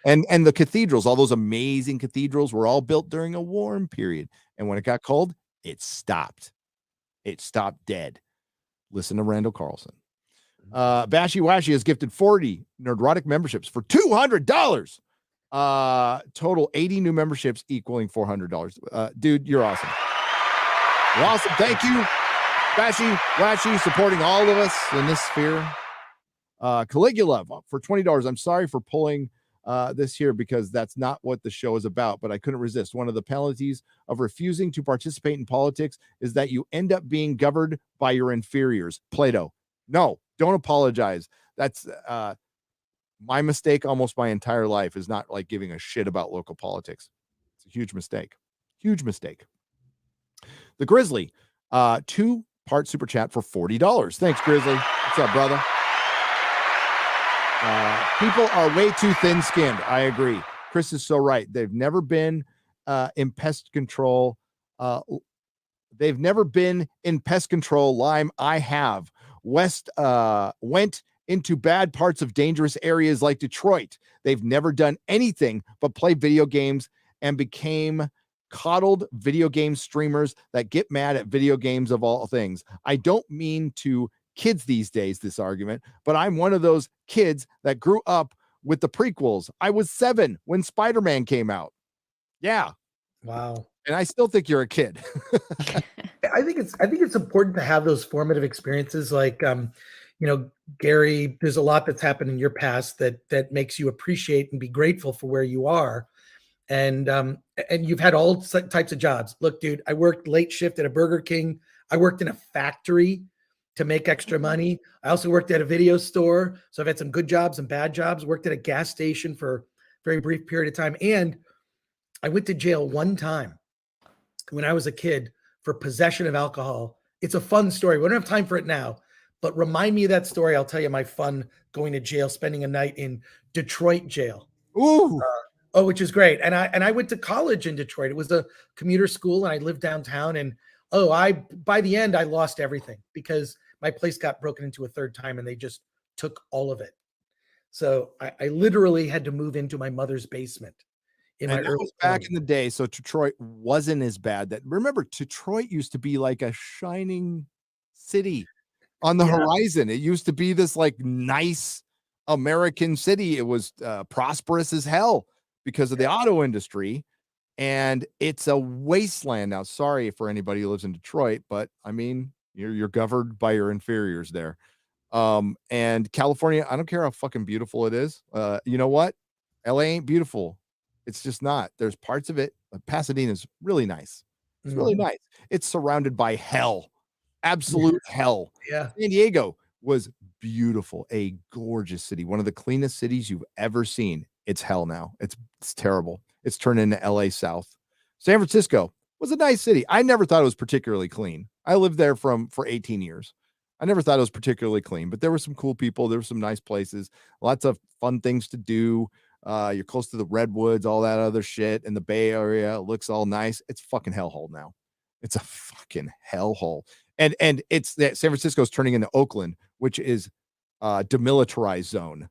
And the cathedrals, all those amazing cathedrals, were all built during a warm period. And when it got cold, it stopped. It stopped dead. Listen to Randall Carlson. Bashy Washy has gifted 40 Nerdrotic memberships for $200. Total 80 new memberships equaling $400. Dude, you're awesome. You're awesome. Thank you, Bashy Washy, supporting all of us in this sphere. Caligula for $20. I'm sorry for pulling this here because that's not what the show is about, but I couldn't resist. One of the penalties of refusing to participate in politics is that you end up being governed by your inferiors. Plato. No, don't apologize. That's my mistake almost my entire life is not like giving a shit about local politics. It's a huge mistake. Huge mistake. The Grizzly, 2-part super chat for $40. Thanks, Grizzly. What's up, brother? People are way too thin-skinned. I agree. Chris is so right. They've never been in pest control. They've never been in pest control. Lime, I have. West went into bad parts of dangerous areas like Detroit. They've never done anything but play video games and became coddled video game streamers that get mad at video games of all things. I don't mean to kids these days, this argument, but I'm one of those kids that grew up with the prequels. I was 7 when Spider-Man came out. Yeah. Wow. And I still think you're a kid. I think it's important to have those formative experiences. Like, Gary, there's a lot that's happened in your past that makes you appreciate and be grateful for where you are. And you've had all types of jobs. Look, dude, I worked late shift at a Burger King. I worked in a factory to make extra money. I also worked at a video store. So I've had some good jobs and bad jobs. Worked at a gas station for a very brief period of time. And I went to jail one time when I was a kid for possession of alcohol. It's a fun story. We don't have time for it now, but remind me of that story. I'll tell you my fun going to jail, spending a night in Detroit jail. Ooh. Which is great. And I went to college in Detroit. It was a commuter school and I lived downtown. And by the end, I lost everything because my place got broken into a third time and they just took all of it. So I literally had to move into my mother's basement. Back in the day, so Detroit wasn't as bad. Remember, Detroit used to be like a shining city on the horizon. It used to be this like nice American city. It was prosperous as hell because of the auto industry, and it's a wasteland now. Sorry for anybody who lives in Detroit, but I mean, you're governed by your inferiors there. And California, I don't care how fucking beautiful it is. You know what? LA ain't beautiful. It's just not. There's parts of it. Pasadena's really nice. It's really nice. It's surrounded by hell, absolute hell. Yeah. San Diego was beautiful, a gorgeous city, one of the cleanest cities you've ever seen. It's hell now. It's terrible. It's turned into LA South. San Francisco was a nice city. I never thought it was particularly clean. I lived there for 18 years. I never thought it was particularly clean, but there were some cool people. There were some nice places, lots of fun things to do. You're close to the redwoods, all that other shit, and the Bay Area. It looks all nice. It's fucking hellhole now. It's a fucking hellhole. And it's that San Francisco's turning into Oakland, which is demilitarized zone,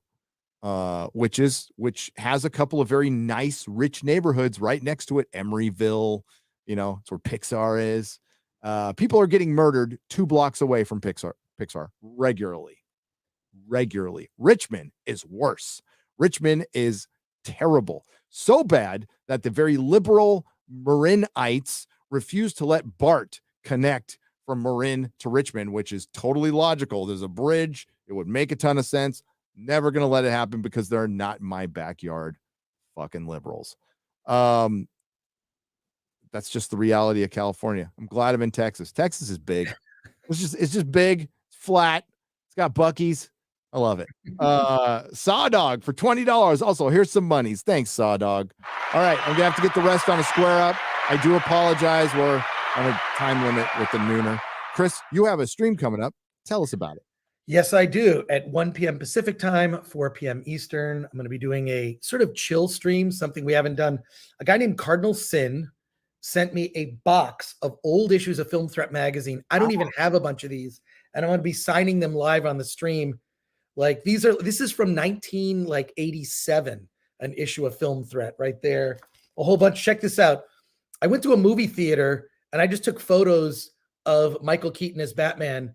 which has a couple of very nice, rich neighborhoods right next to it. Emeryville, it's where Pixar is. People are getting murdered 2 blocks away from Pixar regularly. Richmond is worse. Richmond is terrible. So bad that the very liberal Marinites refuse to let BART connect from Marin to Richmond, which is totally logical. There's a bridge. It would make a ton of sense. Never going to let it happen because they're not in my backyard. Fucking liberals. That's just the reality of California. I'm glad I'm in Texas. Texas is big. It's just big. It's flat. It's got Buc-ee's. I love it. Saw Dog for $20. Also, here's some monies. Thanks, Saw Dog. All right, I'm gonna have to get the rest on a square up. I do apologize. We're on a time limit with the Nooner. Chris, you have a stream coming up. Tell us about it. Yes, I do. At 1 p.m. Pacific time, 4 p.m. Eastern, I'm going to be doing a sort of chill stream, something we haven't done. A guy named Cardinal Sin sent me a box of old issues of Film Threat magazine. I don't even have a bunch of these, and I'm going to be signing them live on the stream. Like this is from 1987, an issue of Film Threat right there. A whole bunch. Check this out. I went to a movie theater and I just took photos of Michael Keaton as Batman,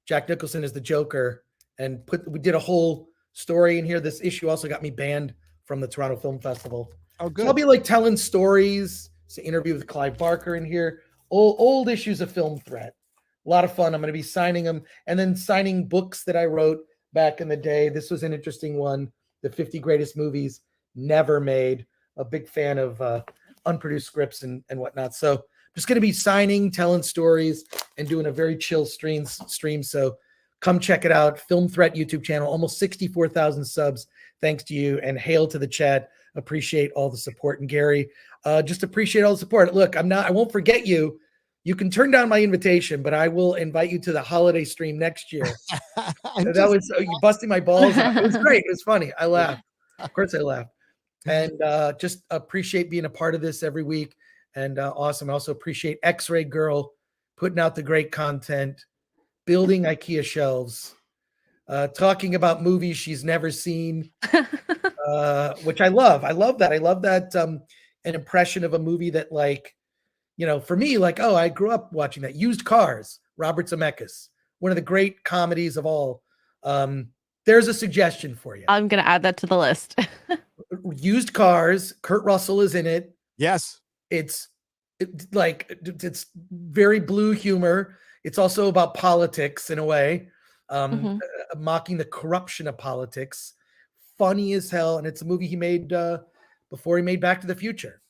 Jack Nicholson as the Joker, and we did a whole story in here. This issue also got me banned from the Toronto Film Festival. Oh, good. So I'll be like telling stories. It's an interview with Clive Barker in here. Old issues of Film Threat. A lot of fun. I'm going to be signing them and then signing books that I wrote back in the day. This was an interesting one. The 50 greatest movies never made. A big fan of unproduced scripts and whatnot. So I'm just going to be signing, telling stories, and doing a very chill stream. So come check it out. Film Threat YouTube channel, almost 64,000 subs. Thanks to you, and hail to the chat. Appreciate all the support. And Gary, just appreciate all the support. Look, I won't forget you. You can turn down my invitation, but I will invite you to the holiday stream next year. You busting my balls. It was great. It was funny. I laughed. Of course I laughed. And just appreciate being a part of this every week. And awesome. I also appreciate X-Ray Girl putting out the great content, building IKEA shelves, talking about movies she's never seen, which I love. I love that. I love that an impression of a movie that, like, you know, for me, like, oh, I grew up watching that. Used Cars, Robert Zemeckis, one of the great comedies of all. There's a suggestion for you. I'm going to add that to the list. Used Cars, Kurt Russell is in it. Yes. It's very blue humor. It's also about politics in a way, mocking the corruption of politics. Funny as hell. And it's a movie he made before he made Back to the Future.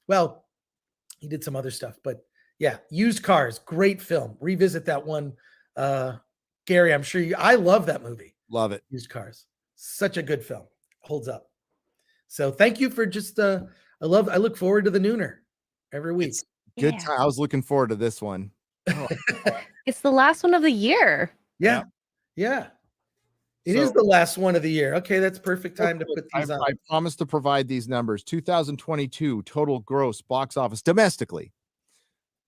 Well, he did some other stuff, but yeah, Used Cars, great film. Revisit that one. Gary, I'm sure I love that movie. Love it. Used Cars. Such a good film. Holds up. So thank you for just, I look forward to the Nooner every week. Good time. I was looking forward to this one. Oh. It's the last one of the year. Yeah. It is the last one of the year. Okay, that's perfect time to put these on. I promise to provide these numbers. 2022 total gross box office domestically.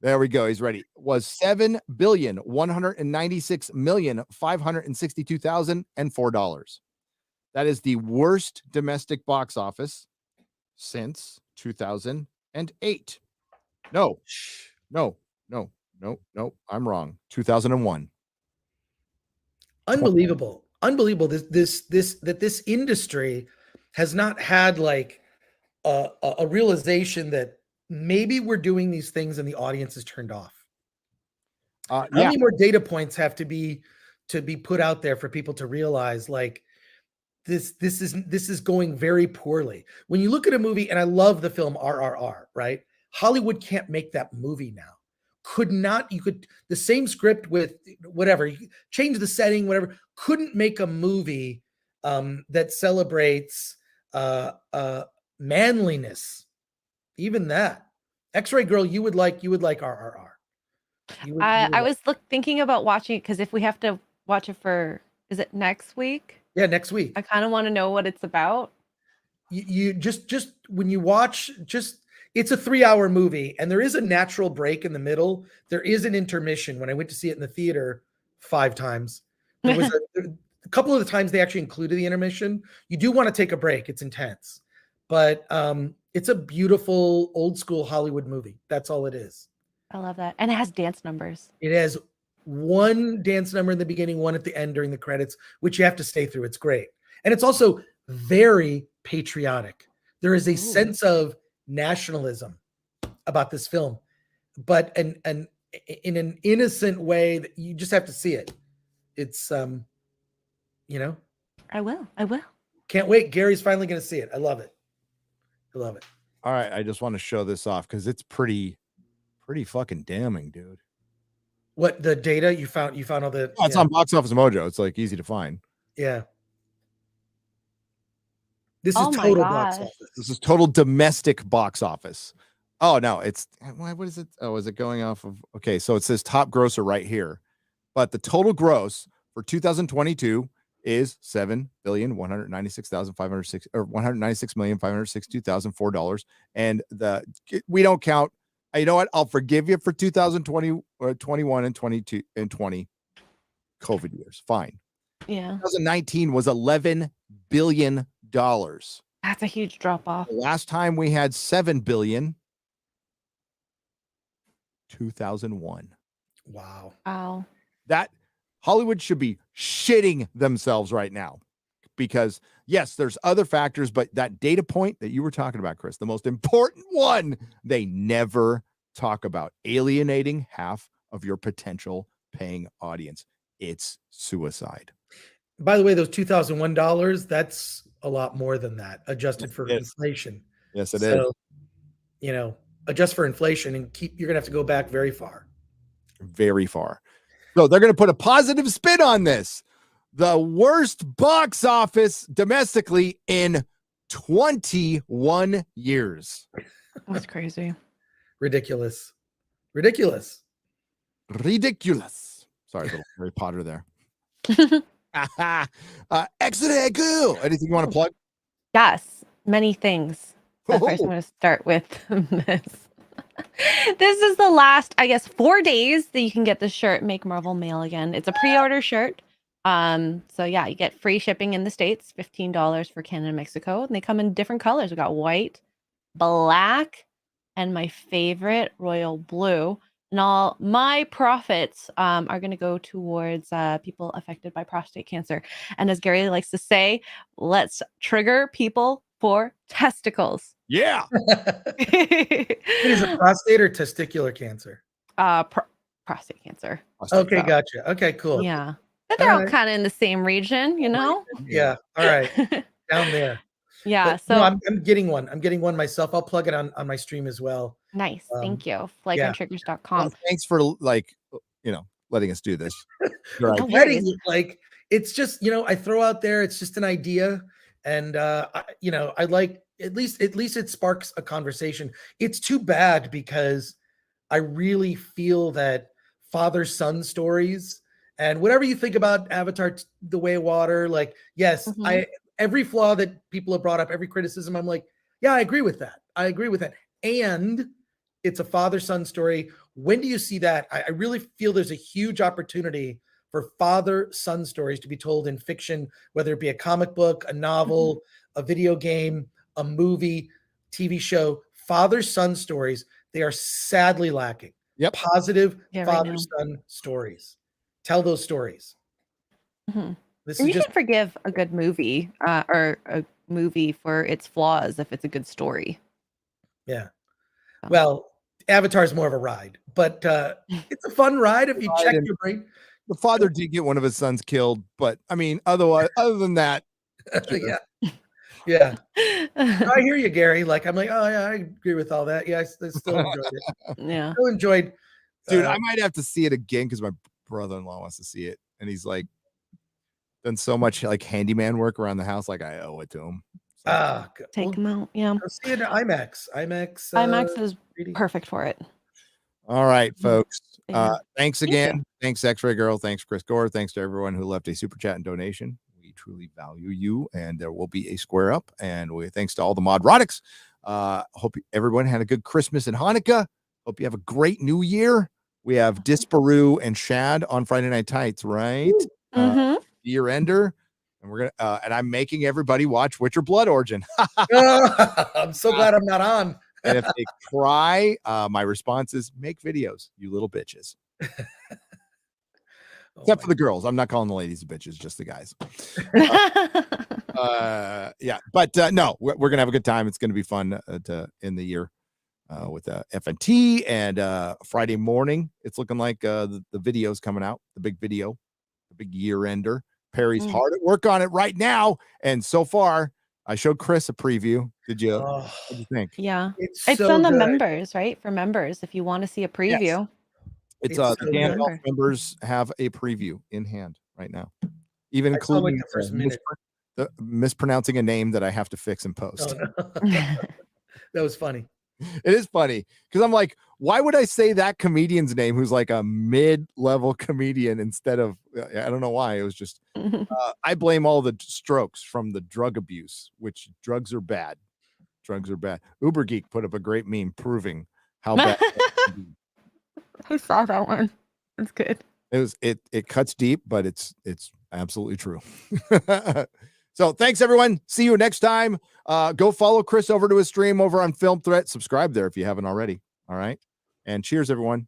There we go. He's ready. Was $7,196,562,004. That is the worst domestic box office since 2008. No, I'm wrong. 2001. Unbelievable. This industry has not had like a realization that maybe we're doing these things and the audience is turned off. How many more data points have to be put out there for people to realize, like, this is going very poorly. When you look at a movie, and I love the film RRR, right? Hollywood can't make that movie now. The same script with whatever, you change the setting, whatever, couldn't make a movie that celebrates manliness. Even that. X-Ray Girl, you would like RRR. I was thinking about watching it because if we have to watch it is it next week? Yeah, next week. I kind of want to know what it's about. You just when you watch, it's a 3-hour movie, and there is a natural break in the middle. There is an intermission. When I went to see it in the theater 5 times, there was a couple of the times they actually included the intermission. You do want to take a break. It's intense, but it's a beautiful old school Hollywood movie. That's all it is. I love that. And it has dance numbers. It has one dance number in the beginning, one at the end during the credits, which you have to stay through. It's great. And it's also very patriotic. There is a sense of nationalism about this film, but in an innocent way that you just have to see it. It's I will. Can't wait. Gary's finally going to see it. I love it. All right, I just want to show this off because it's pretty fucking damning, dude. What, the data you found all the? It's on Box Office Mojo. It's like easy to find. Yeah. This is Oh my total box gosh. office. This is total domestic box office. Oh no, it's what is it? Oh, is it going off of? Okay, so it says top grosser right here, but the total gross for 2022 is $7,196,506 or $196,562,004, and we don't count. You know what? I'll forgive you for 2020 or 21 and 22 and 20 COVID years. Fine. Yeah. 2019 was $11 billion. That's a huge drop off. The last time we had 7 billion, 2001. Wow. That Hollywood should be shitting themselves right now, because yes, there's other factors, but that data point that you were talking about, Chris, the most important one, they never talk about: alienating half of your potential paying audience. It's suicide. By the way, those $2001, that's a lot more than that, adjusted for It is. inflation. Yes, it is. So, adjust for inflation and you're gonna have to go back very far. Very far. So they're going to put a positive spin on this. The worst box office domestically in 21 years. That's crazy. Ridiculous. Ridiculous. Sorry, little Harry Potter there. Excellent. Cool. Anything you want to plug? Yes, many things. But first, I'm going to start with this. This is the last, I guess, 4 days that you can get this shirt, Make Marvel Mail Again. It's a pre-order shirt. So yeah, you get free shipping in the States, $15 for Canada and Mexico. And they come in different colors. We got white, black, and my favorite, royal blue. And all my profits are going to go towards people affected by prostate cancer. And as Gary likes to say, let's trigger people for testicles. Yeah. Is it prostate or testicular cancer? Prostate cancer. Okay, So, gotcha. Okay, cool. yeah. But they're all kind of in the same region, Yeah. All right. Down there. Yeah. But, So no, I'm getting one. I'm getting one myself. I'll plug it on my stream as well. nice. Thank you. yeah. Flagranttriggers.com. Well, thanks for letting us do this. You're No right. worries. Like, it's just, I throw out there, it's just an idea. And I like, at least it sparks a conversation. It's too bad because I really feel that father-son stories, and whatever you think about Avatar, The Way of Water, like, yes, every flaw that people have brought up, every criticism, I'm like, yeah, I agree with that. And it's a father-son story. When do you see that? I really feel there's a huge opportunity for father-son stories to be told in fiction, whether it be a comic book, a novel, a video game, a movie, TV show. Father-son stories, they are sadly lacking. Yep. Positive Yeah, father-son stories. Tell those stories. This And is you just can forgive a good movie or a movie for its flaws if it's a good story. yeah. Well, Avatar is more of a ride, but it's a fun ride if you check your brain. The father did get one of his sons killed, but I mean, other than that, Yeah. Yeah. I hear you, Gary. Like, I'm like, oh yeah, I agree with all that. Yeah, I still enjoyed it. Yeah. Still enjoyed. dude, I might have to see it again because my brother-in-law wants to see it, and he's like done so much like handyman work around the house, like I owe it to him. So, Take them out. Yeah. Go see it at IMAX. IMAX is 3D. perfect for it. all right, folks. Yeah. Thanks Thank again. you. Thanks, X-Ray Girl. Thanks, Chris Gore. Thanks to everyone who left a super chat and donation. We truly value you, and there will be a square up. And thanks to all the Modrotics. Hope everyone had a good Christmas and Hanukkah. Hope you have a great New Year. We have Disparu and Shad on Friday Night Tights, right? Year ender. And we're gonna and I'm making everybody watch Witcher Blood Origin. I'm so glad I'm not on. And if they cry, my response is make videos, you little bitches. Except for the girls. I'm not calling the ladies bitches, just the guys. Yeah, but no, we're gonna have a good time. It's gonna be fun to end the year with FNT, and Friday morning. It's looking like the video's coming out, the big video, the big year ender. Perry's hard at work on it right now, and so far, I showed Chris a preview. Did you? What do you think? Yeah. It's It's so on the good. members, right? For members, if you want to see a preview. It's so the good. Gandalf members have a preview in hand right now, even I saw, like, including the first minute. mispronouncing a name that I have to fix and post. Oh, no. That was funny. It is funny because I'm like, why would I say that comedian's name who's like a mid-level comedian instead of, I don't know why. It was just, I blame all the strokes from the drug abuse, which drugs are bad. Drugs are bad. Uber Geek put up a great meme proving how bad. I saw that one. That's good. It cuts deep, but it's absolutely true. So thanks everyone. See you next time. Go follow Chris over to his stream over on Film Threat. Subscribe there if you haven't already. All right. And cheers everyone.